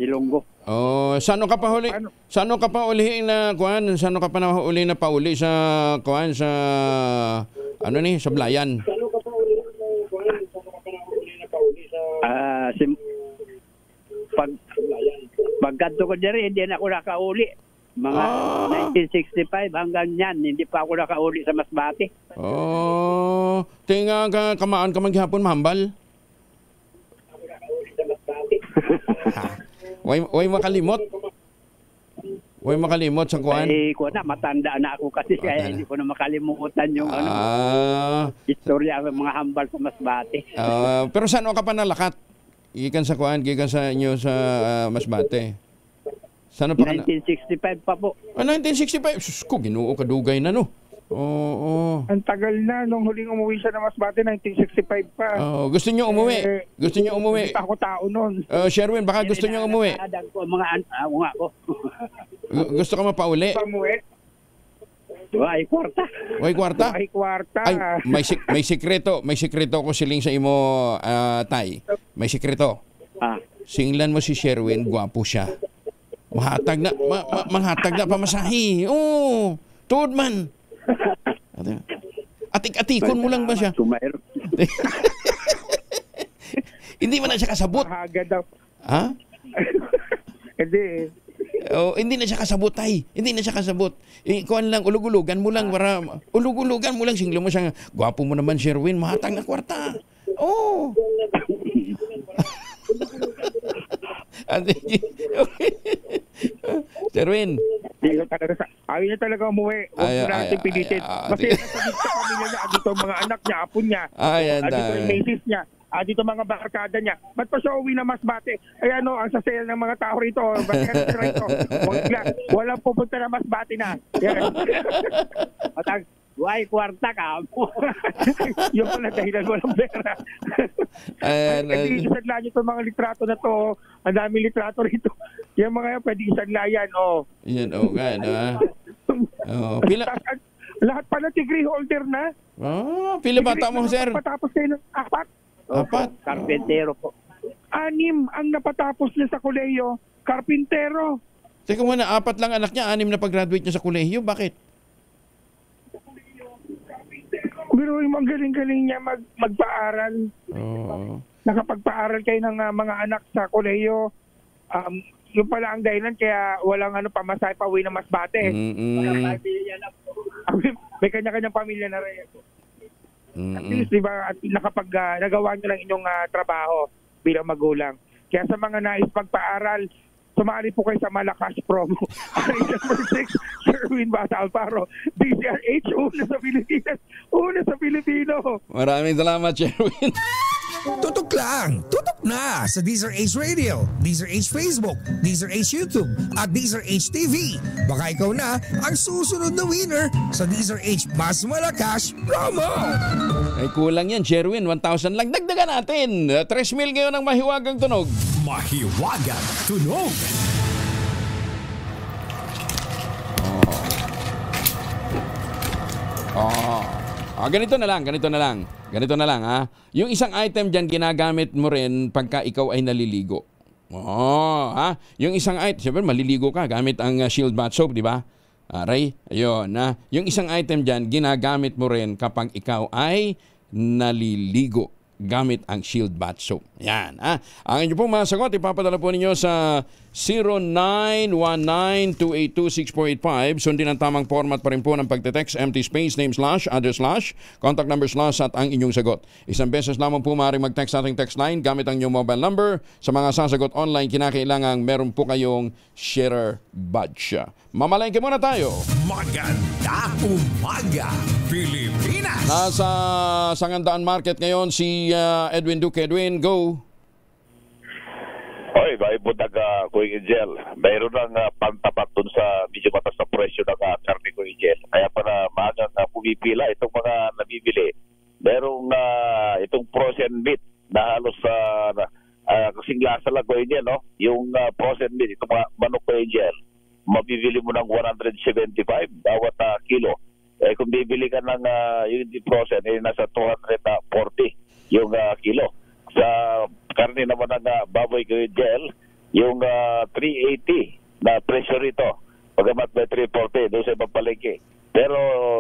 Ilonggo. Oh, saan ka pa huli? Saan ka pa uli na kuan? Saan ka pa na uli na pauli sa kuan sa sa Blayan? Pagkanto ko diri, hindi na ako nakauli. Mga 1965 hanggang yan, hindi pa ako nakauli sa Masbate. Oh, tinga ka kamaan ka maghapon mahambal. Way makalimot. Way makalimot sa kuan. Ko na matanda na ako kasi kaya hindi ko na makalimutan yung istorya ng mga hambal sa Masbate. Pero saan ka pa nalakat? Gikan sa kuan, gikan sa inyo sa Masbate. Sana pa 1965 pa po. 1965? Sus ko, Ginoo, kadugay na no. Oo. Ang tagal na nung huling umuwi siya na Masbate, 1965 pa. Gusto niyo umuwi? Gusto niyo umuwi? Hindi ako tao noon. Sherwin, baka gusto niyo umuwi? Mga ko. Gusto ka mapauli? Umuwi? Way kwarta. Way kwarta? Way kwarta. Ay, may sikreto. May sikreto ko siling sa imo, tay. May sikreto. Singlan mo si Sherwin, gwapo siya. Mahatag na pamasahe. Oo. Tuod man. Atik-atikon mo lang ba siya? Hindi man na siya kasabot. Mahagad daw. Ha? Hindi. Hindi na siya kasabot, tay. Hindi na siya kasabot. Kuan lang, ulug-ulugan mo lang. Ulug-ulugan mo lang. Singlo mo siya. Gwapo mo naman, Sherwin. Mahatag na kwarta. Oo. Sherwin. Ayaw niya talaga umuwi. Huwag mo natin pilitin. Kasi nasa pamilya niya, dito mga anak niya, apo niya, dito yung misis niya, dito mga barkada niya. Ba't pa siya uwi na Masbate? Ay ang sasayal ng mga tao rito, walang pupunta na Masbate na. Way kwarta ka. Yung pala dahilan walang pera. Kasi isadla nyo itong mga litrato na to. Ang daming litrato rito. Yung mga yan, pwede isadla yan. Yan, pila? Lahat pala degree holder na. Pila bata mo, sir? Patapos kayo ng 4. 4? Karpentero po. 6 ang napatapos niya sa kolehiyo. Karpintero. Teka muna, 4 lang anak niya, 6 na pag-graduate niya sa kolehiyo. Bakit? biruin mo, ang galing-galing niya magpaaral. Nakapagpaaral kayo ng mga anak sa kolehiyo. Yung pala ang dahilan kaya walang pamasahe pa uwi na Masbate. May kanya-kanyang pamilya na rin. At least, di ba, nagawa nyo lang inyong trabaho bilang magulang. Kaya sa mga nais magpaaral, sumali po kayo sa Malakas promo. Number 6, Sherwin Basa Alfaro. DZRH, una sa Pilipinas, una sa Pilipino. Maraming salamat, Sherwin. Tutok lang, tutok na sa DZRH Radio, DZRH Facebook, DZRH YouTube at DZRH TV. Baka ikaw na ang susunod na winner sa DZRH Mas Malakas Promo. Ay kulang yan, Sherwin. 1,000 lang. Dagdagan natin. 3,000 ngayon ang mahiwagang tunog. Mahiwagang tunog. Ganito na lang ha. Yung isang item dyan ginagamit mo rin pagka ikaw ay naliligo. Yung isang item, siyempre maliligo ka gamit ang Shield Bath Soap, di ba? Aray, ayun ha. Yung isang item dyan ginagamit mo rin kapag ikaw ay naliligo gamit ang Shield Bath Soap. Yan ha. Ang inyo pong mga sagot ipapadala po ninyo sa 0919-282-6485. Sundin ang tamang format pa rin po ng pagte-text, empty space, name slash, address slash, contact number slash at ang inyong sagot. Isang beses lamang po maaaring mag-text sa ating text line gamit ang inyong mobile number. Sa mga sasagot online, kinakailangan meron po kayong sharer badge. Mamalengke muna tayo. Maganda umaga, Pilipinas! Nasa Sangandaan Market ngayon si Edwin Duque. Edwin, go! Oy, may butag Kuya Angel. Mayroon ng pantapat dun sa medyo matas na presyo ng karne Kuya Angel. Kaya para maagang pumipila itong mga nabibili. Merong itong frozen meat na halos kasing lasa lang Kuya Angel, no? Yung frozen meat, itong manok Kuya Angel, mabibili mo ng 175 bawat kilo. Kung bibili ka ng yung frozen, nasa 240 yung kilo. Sa karne naman ng baboy Kuya Angel, yung 380 na presyo rito. Pagamat may 340 doon sa ibang palengke. Pero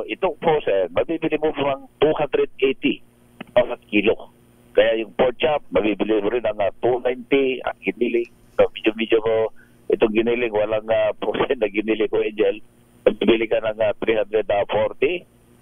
itong frozen, mabibili mo ng 280 bawat kilo. Kaya yung pork chop, mabibili mo rin ng 290. Ang giniling, medyo mo itong giniling, walang frozen na giniling Kuya Angel, mabibili ka ng 340.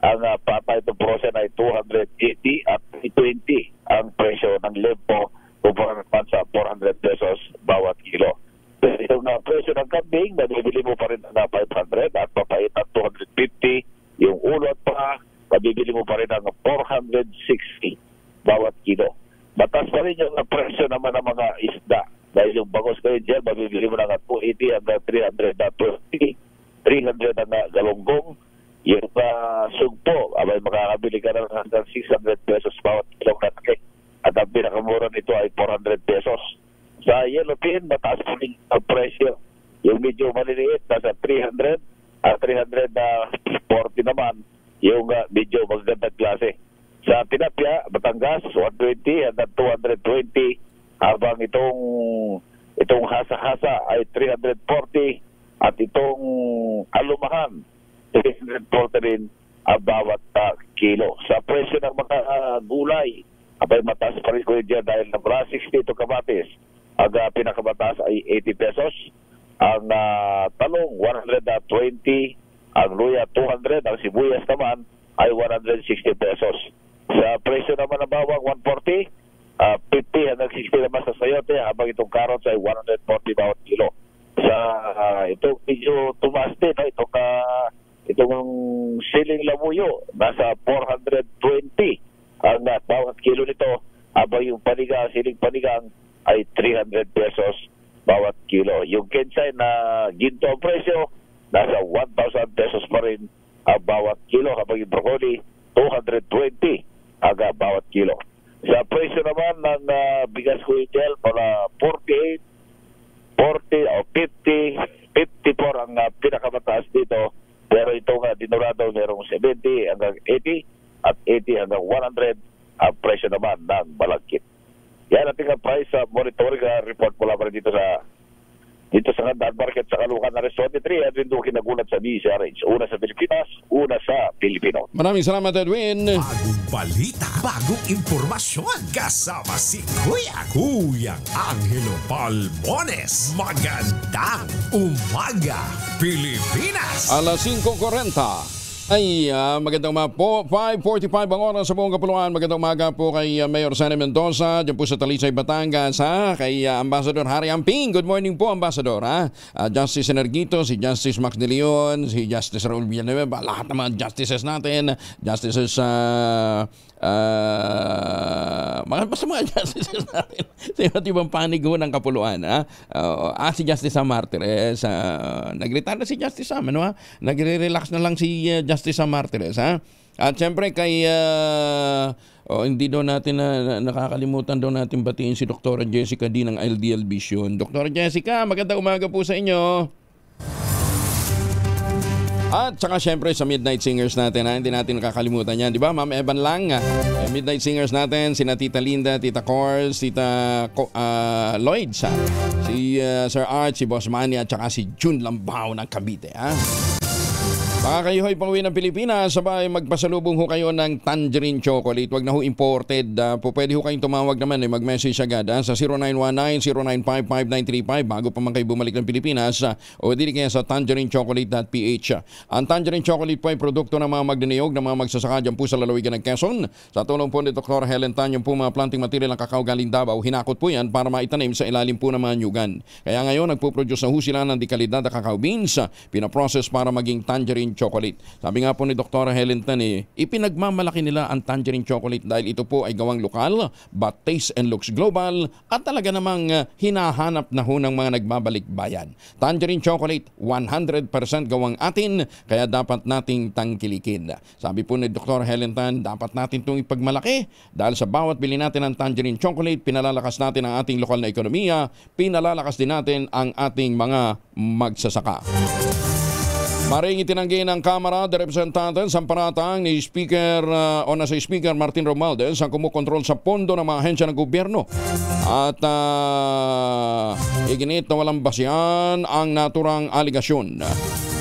Ang patay itong frozen ay 280 at 320 ang presyo ng lempo kumpara naman sa 400 pesos bawat kilo. Pero itong presyo ng kambing, mabibili mo pa rin ng 500 at papait ng 250. Yung ulot pa, mabibili mo pa rin ng 460 bawat kilo. Batas pa rin yung presyo naman ng mga isda. Dahil yung bangos Kuya Angel, mabibili mo ng 280 hanggang 320. 300 ang galonggong. Yung sugpo, abay makakabili ka ng hanggang 600 pesos bawat kilong natake. At ang pinakamura nito ay 400 pesos. Sa yellowfin, mataas pa rin ang presyo. Yung medyo maliliit, nasa 300 at 340 naman yung medyo magandang klase. Sa tilapia, Batangas, 120 hanggang 220. Habang itong hasa-hasa ay 340 at itong alumahan, 340 rin ang bawat kilo. Sa presyo ng mga gulay, abay mataas pa rin ko dyan dahil na 60 ito kamatis. Ang pinakamataas ay 80 pesos. Ang talong, 120. Ang luya, 200. Ang sibuyas naman ay 160 pesos. Sa presyo naman ng bawang, 140. 50 hanggang 60 naman sa sayote. Habang itong carrots ay 140 bawat kilo. Sa itong medyo tumaas din, itong siling lamuyo, nasa 420 ang bawat kilo nito. Habang yung panigang, siling panigang ay 300 pesos bawat kilo. Yung kensay na ginto ang presyo, nasa 1,000 pesos pa rin ang bawat kilo. Habang yung broccoli, 220 ang bawat kilo. Sa presyo naman ng bigas Kuya Angel, mga 48, 40 o 50, 54 ang pinakamataas dito. Pero itong dinurado merong 70 hanggang 80 at 80 hanggang 100 ang presyo naman ng malagkit. Yan ating price monitoring report mula pa rin dito sa dito sa Candaan Market sa Caloocan na Resort 3, Edwin Duque nagulat sa DZRH. Una sa Pilipinas, una sa Pilipino. Maraming salamat, Edwin. Bagong balita, bagong impormasyon. Kasama si Kuyang Angelo Palmones. Magandang umaga, Pilipinas. Alas 5:40. Ay, magandang umaga po. 5:45 ang oras sa buong kapuluan. Magandang umaga po kay Mayor Sani Mendoza, dyan po sa Talisay, Batangas, kay Ambassador Harry Amping. Good morning po, Ambassador. Justice Energito, si Justice Max De Leon, si Justice Raul Villanueva, lahat ng mga justices natin, justices basta mga justices natin sa iba't ibang panig ng kapuluan. Si Justice Sam Martires, nag-retire na si Justice Sam, nagre-relax na lang si Justice Sam Martires, At syempre kay hindi daw natin nakakalimutan daw natin batiin si Dr. Jessica D ng LDL Vision. Dr. Jessica, magandang umaga po sa inyo. At saka syempre sa Midnight Singers natin, hindi natin nakakalimutan yan, di ba? Ma'am Evan Lang, Midnight Singers natin, sina Tita Linda, Tita Cors, Tita Lloyd, si Sir Art, si Boss Manny, at saka si June Lambao ng Cavite. Baka kayo ho'y pauwi ng Pilipinas, sabay magpasalubong ho kayo ng Tangerine Chocolate. Wag na ho imported. Pwede ho kayong tumawag naman, mag-message agad sa 0919-095-5935 bago pa man kayo bumalik ng Pilipinas, o dili kaya sa tangerinechocolate.ph. Ang Tangerine Chocolate po ay produkto ng mga magniniyog ng mga magsasaka dyan po sa lalawigan ng Quezon. Sa tulong po ni Dr. Helen Tan, yung po mga planting material ng kakao galing Davao, hinakot po yan para maitanim sa ilalim po ng mga nyugan. Kaya ngayon, nagpo-produce na ho sila ng dekalidad na kakao beans, pinaprocess para maging Tangerine Chocolate. Sabi nga po ni Dr. Helen Tan, ipinagmamalaki nila ang Tangerine Chocolate dahil ito po ay gawang lokal, but taste and looks global, at talaga namang hinahanap na ho ng mga nagbabalik bayan. Tangerine Chocolate, 100% gawang atin, kaya dapat nating tangkilikin. Sabi po ni Dr. Helen Tan, dapat natin itong ipagmalaki dahil sa bawat bili natin ng Tangerine Chocolate, pinalalakas natin ang ating lokal na ekonomiya, pinalalakas din natin ang ating mga magsasaka. Maring itinanggi ng Kamara de Representantes ang paratang ni Speaker Speaker Martin Romualdez ang kumukontrol sa pondo ng mga ahensya ng gobyerno. At iginit na walang basihan ang naturang aligasyon.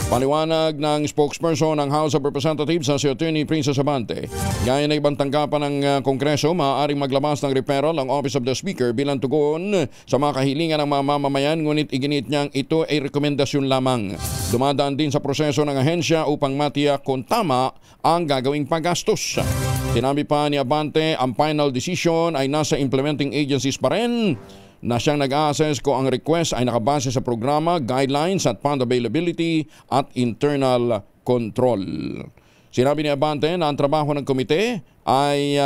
Paliwanag ng spokesperson ng House of Representatives si Attorney Princess Abante. Gaya na ibang tanggapan ng Kongreso, maaaring maglabas ng referral ang Office of the Speaker bilang tugon sa mga kahilingan ng mga mamamayan, ngunit iginit niyang ito ay rekomendasyon lamang. Dumadaan din sa proseso ng ahensya upang matiyak kung tama ang gagawing paggastos. Sinabi pa ni Abante, ang final decision ay nasa implementing agencies pa rin, na siyang nag-a-assess kung ang request ay nakabase sa programa, guidelines at fund availability at internal control. Sinabi ni Abante na ang trabaho ng komite ay,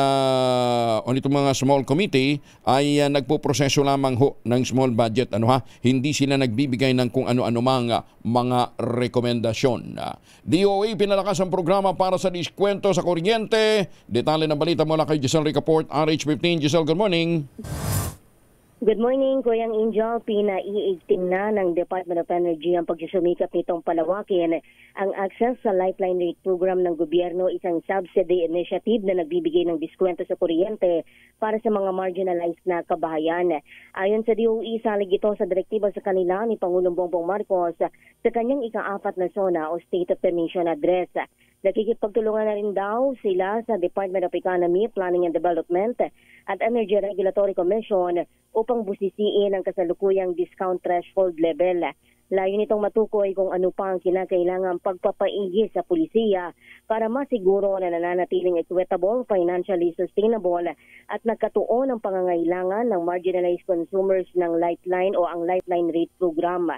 itong mga small committee ay nagpo-proseso lamang ho ng small budget. Hindi sila nagbibigay ng kung ano-ano mga rekomendasyon. DOE pinalakas ang programa para sa diskwento sa kuryente. Detalye ng balita mula kay Giselle Ricaport, RH15. Giselle, good morning. Good morning, Kuyang Angel. Pina-i-18 na ng Department of Energy ang pagsusumikap nitong palawakin ang access sa Lifeline Rate Program ng gobyerno, isang subsidy initiative na nagbibigay ng diskwento sa kuryente para sa mga marginalized na kabahayan. Ayon sa DOE, salig ito sa direktiba sa kanila ni Pangulong Bongbong Marcos sa kanyang ika-4 na zona o State of the Nation Address. Nakikipagtulungan na rin daw sila sa Department of Economy, Planning and Development at Energy Regulatory Commission upang busisiin ang kasalukuyang discount threshold level. Layo nitong matukoy kung ano pa ang kinakailangang pagpapaigi sa pulisiya para masiguro na nananatiling equitable, financially sustainable at nagkatuon ang pangangailangan ng marginalized consumers ng Lifeline o ang Lifeline Rate Program.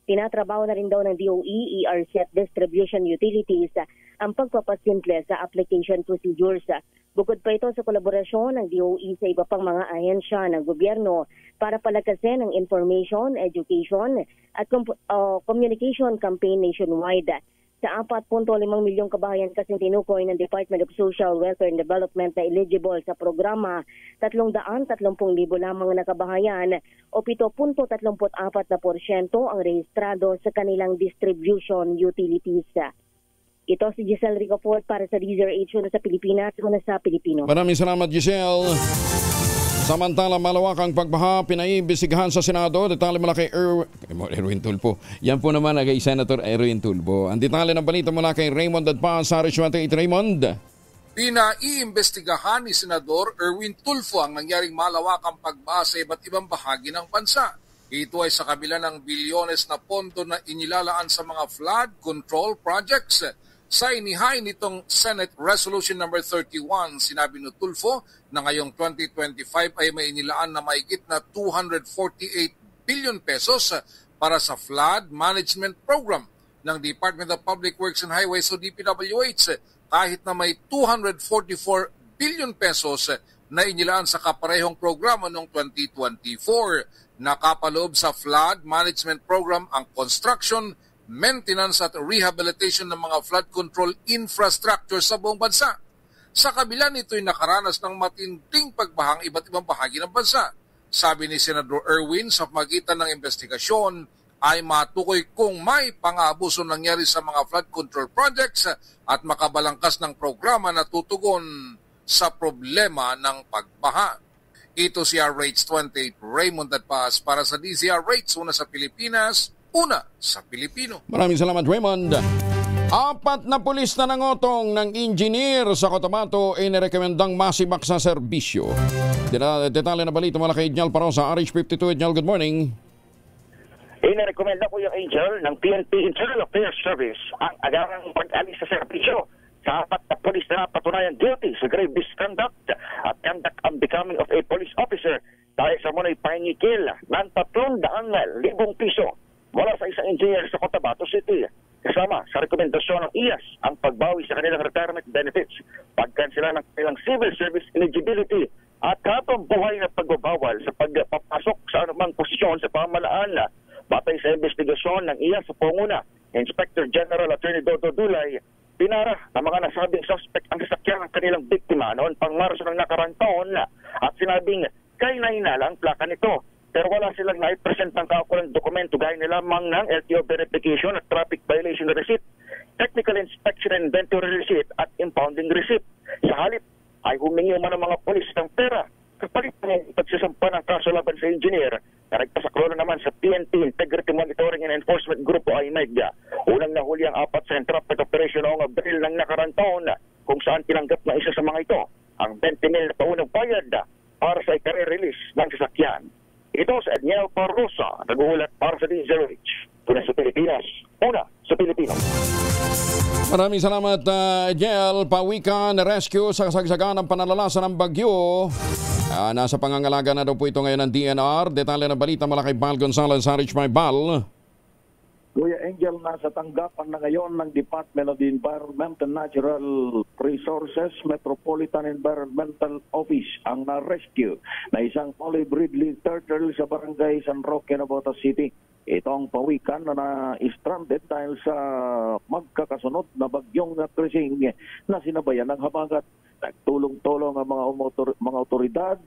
Tinatrabaho na rin daw ng DOE, ERC at Distribution Utilities ang pagpapasimple sa application procedures. Bukod pa ito sa kolaborasyon ng DOE sa iba pang mga ahensya ng gobyerno para palakasin ang information, education at communication campaign nationwide. Sa 4.5 milyong kabahayan kasing tinukoy ng Department of Social Welfare and Development na eligible sa programa, 330,000 lamang na kabahayan o 7.34% ang rehistrado sa kanilang distribution utilities. Ito si Giselle Ricaport para sa DZRH, una sa Pilipinas, una sa Pilipino. Maraming salamat, Giselle. Samantala, malawakang pagbaha pinaimbestigahan sa Senado. Detalye mula kay Erwin Tulfo. Yan po naman kay Senator Erwin Tulfo. Ang detalye ng balita mula kay Raymond Dadpa sa Aris 28. Raymond. Pinaiimbestigahan ni Senador Erwin Tulfo ang nangyaring malawakang pagbaha sa iba't ibang bahagi ng bansa. Ito ay sa kabila ng bilyones na pondo na inilalaan sa mga flood control projects. Sa inihay nitong Senate Resolution No. 31, sinabi ni Tulfo na ngayong 2025 ay may inilaan na mahigit na 248 billion pesos para sa flood management program ng Department of Public Works and Highways o DPWH, kahit na may 244 billion pesos na inilaan sa kaparehong programa noong 2024. Nakapaloob sa flood management program ang construction, maintenance at rehabilitation ng mga flood control infrastructure sa buong bansa. Sa kabila nito'y nakaranas ng matinding pagbahang iba't ibang bahagi ng bansa. Sabi ni Senador Erwin, sa pagitan ng investigasyon ay matukoy kung may pang-aabuso nangyari sa mga flood control projects at makabalangkas ng programa na tutugon sa problema ng pagbaha. Ito si RH28 Raymond Dadpas para sa DZRH, una sa Pilipinas, una sa Pilipino. Maraming salamat, Raymond. 4 na pulis na nangotong ng engineer sa Cotabato ay nirekomendang masibak sa serbisyo. Detalye na balita mula kay Ednal Parosa, RH52. Ednal, good morning. Inirekomenda ko yung Angel ng PNP Internal Affairs Service ang agarang pag-alis sa serbisyo sa 4 na polis na patunayan guilty sa grave misconduct at conduct unbecoming of a police officer dahil sa muna'y pangikil ng 300,000 piso mula sa isang engineer sa Cotabato City. Kasama sa rekomendasyon ng IAS ang pagbawi sa kanilang retirement benefits, pagkansela ng kanilang civil service eligibility at habang buhay na pagbabawal sa pagpapasok sa anumang posisyon sa pamahalaan. Batay sa investigasyon ng IAS sa panguna, Inspector General Attorney Dodo Dulay, pinara ng mga nasabing suspect ang sasakyan ng kanilang biktima noon pang Marso ng nakarang taon at sinabing kay nahinala ang plaka nito. Pero wala silang naipresent ng kaukulang dokumento gaya na lamang ng LTO verification at traffic violation receipt, technical inspection and inventory receipt at impounding receipt. Sa halip ay humingi man ng mga polis ng pera kapalit ng pagsasampa ng kaso laban sa engineer na nagpasaklo naman sa PNP Integrity Monitoring and Enforcement Group o IMEG. Unang nahuli ang 4 sa entrapment operation noong Abril ng nakarang taon kung saan tinanggap na isa sa mga ito ang 20 mil na paunang bayad para sa i-release ng sasakyan. Ito sa Edniel Parrosa, nag-uulat para sa DZRH. Una sa Pilipinas, una sa Pilipino. Maraming salamat, Edniel. Pawikan na rescue sa kasagsagan ng panalalasan ng bagyo. Nasa pangangalaga na daw po ito ngayon ng DNR. Detalye ng balita mula kay Bal Gonzalez sa Rich My Bal. Kuya Angel, nasa tanggapan na ngayon ng Department of the Environment and Natural Resources Metropolitan Environmental Office ang na-rescue na isang olive ridley turtle sa barangay San Roque, Navotas City. Ito ang pawikan na na-stranded dahil sa magkakasunod na bagyong Trising na sinabayan ng habagat. Nagtulong-tulong ang mga otoridad,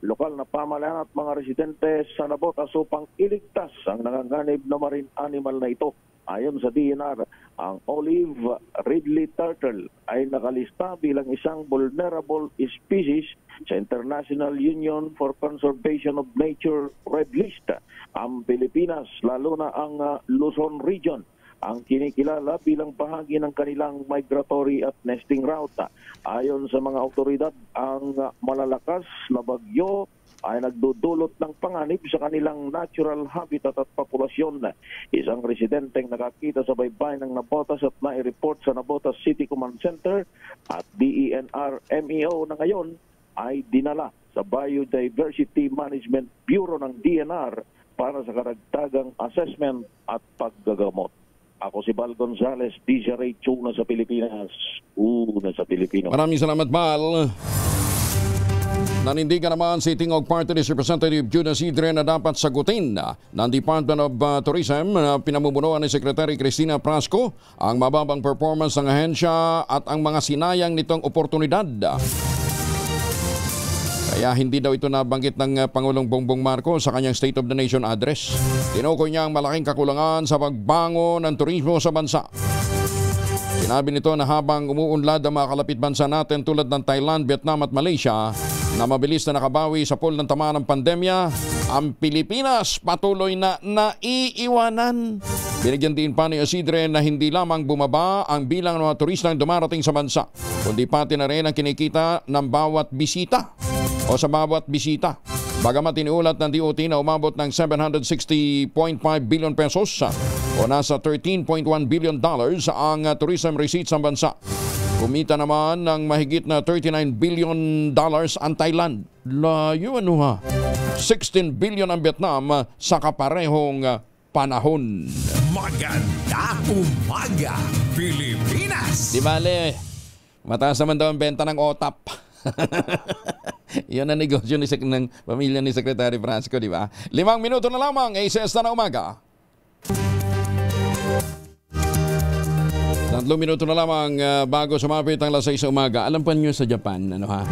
lokal na pamahalaan at mga residente sa Navotas upang iligtas ang nanganganib na marine animal na ito. Ayon sa DNR, ang olive ridley turtle ay nakalista bilang isang vulnerable species sa International Union for Conservation of Nature Red List. Ang Pilipinas, lalo na ang Luzon Region, ang kinikilala bilang bahagi ng kanilang migratory at nesting route. Ayon sa mga otoridad, ang malalakas na bagyo ay nagdudulot ng panganib sa kanilang natural habitat at populasyon. Isang residenteng nakakita sa baybayin ng Navotas at nai-report sa Navotas City Command Center at DENR MEO na ngayon ay dinala sa Biodiversity Management Bureau ng DNR para sa karagdagang assessment at paggagamot. Ako si Bal Gonzalez, DZRH, una sa Pilipinas, una sa Pilipino. Maraming salamat, Bal. Nanindigan naman si Tingog Party List Representative Judas Idre na dapat sagutin ng Department of Tourism na pinamumunuan ni Secretary Cristina Prasco ang mababang performance ng ahensya at ang mga sinayang nitong oportunidad. Kaya hindi daw ito nabanggit ng Pangulong Bongbong Marcos sa kanyang State of the Nation address. Tinukoy niya ang malaking kakulangan sa pagbangon ng turismo sa bansa. Sinabi nito na habang umuunlad ang mga kalapit bansa natin tulad ng Thailand, Vietnam at Malaysia, na mabilis na nakabawi sa pool ng tama ng pandemya, ang Pilipinas patuloy na naiiwanan. Binigyan din pa ni Isidre na hindi lamang bumaba ang bilang ng mga turistang dumarating sa bansa, kundi pati na rin ang kinikita ng bawat bisita o sa bawat bisita. Bagamat iniulat ng DOT na umabot ng 760.5 billion pesos o nasa $13.1 billion ang tourism receipts ng bansa. Kumita naman ng mahigit na $39 billion ang Thailand. Layo ano ha? 16 billion ang Vietnam sa kaparehong panahon. Magandang umaga, Pilipinas! Di bale, mataas naman daw ang benta ng OTAP. Yan ang negosyo ng pamilya ni Secretary Francisco, di ba? 5 minuto na lamang, 6 na umaga. 3 minuto na lamang bago sumapit ang 6 sa umaga. Alam pa niyo sa Japan, ano ha?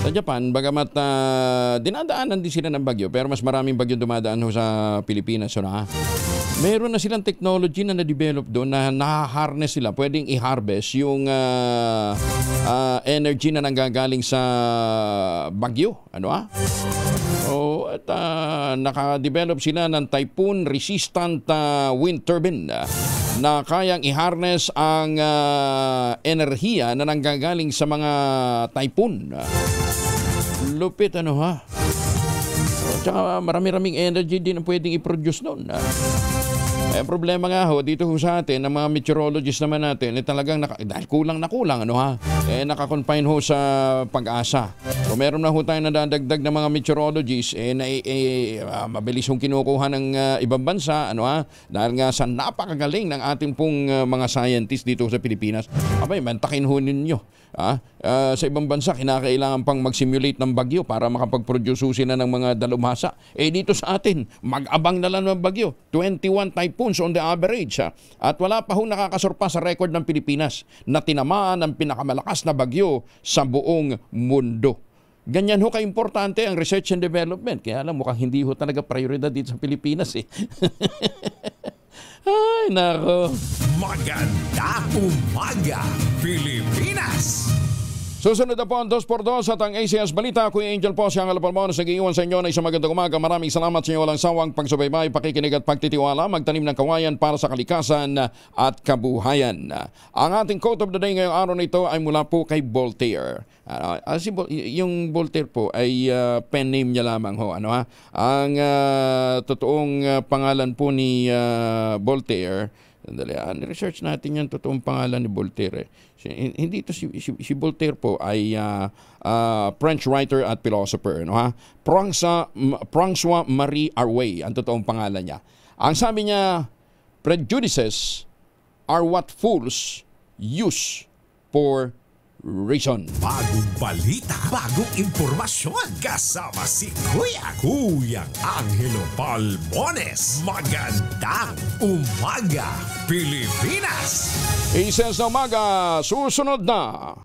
Sa Japan, bagamat dinadaanan din sila ng bagyo, pero mas maraming bagyo dumadaan sa Pilipinas, ano ha? Meron na silang technology na na-develop doon na na-harness sila. Pwedeng i-harvest yung energy na nanggagaling sa bagyo. Ano at naka-develop sila ng typhoon-resistant wind turbine na kayang i-harness ang enerhiya na nanggagaling sa mga typhoon. Lupit, ano ha? Tsaka marami-raming energy din ang pwedeng i-produce doon. Ang problema nga ho, dito ho sa atin, ng mga meteorologists naman natin, talagang dahil kulang na kulang, ano ha? Nakakonfine ho sa Pag-asa. So meron na ho tayo nadadagdag ng mga meteorologists, mabilis hong kinukuha ng ibang bansa, ano ha? Dahil nga sa napakagaling ng ating pong mga scientists dito sa Pilipinas. Abay, mantakin ho ninyo. Sa ibang bansa, kinakailangan pang mag-simulate ng bagyo para makapag-produce sila ng mga dalumhasa. Dito sa atin, mag-abang na lang ng bagyo. 21 typhoons on the average. At wala pa hong nakakasurpa sa record ng Pilipinas na tinamaan ng pinakamalakas na bagyo sa buong mundo. Ganyan ho ka-importante ang research and development. Kaya alam, mukhang hindi ho talaga prioridad dito sa Pilipinas Ay, nako. Magandang umaga, Pilipinas! Susunod na po ang 2x2 at ang ACS Balita. Kuya Angel po, siyang Alapalmones, nag-iwan sa inyo na isang magandang umaga. Maraming salamat sa inyo walang sawang pagsubaybay, pakikinig at pagtitiwala, magtanim ng kawayan para sa kalikasan at kabuhayan. Ang ating quote of the day ngayong araw na ito ay mula po kay Voltaire. Yung Voltaire po ay pen name niya lamang ho. Ang totoong pangalan po ni Voltaire, research natin yung totoong pangalan ni Voltaire. Hindi ito si Voltaire po ay French writer at philosopher. François Marie Arouet ang totoong pangalan niya. Ang sabi niya, prejudices are what fools use for reason. Bagong balita, bagong impormasyon. Kasama si Kuyang Angelo Palmones. Magandang umaga, Pilipinas! Ises na umaga, susunod na.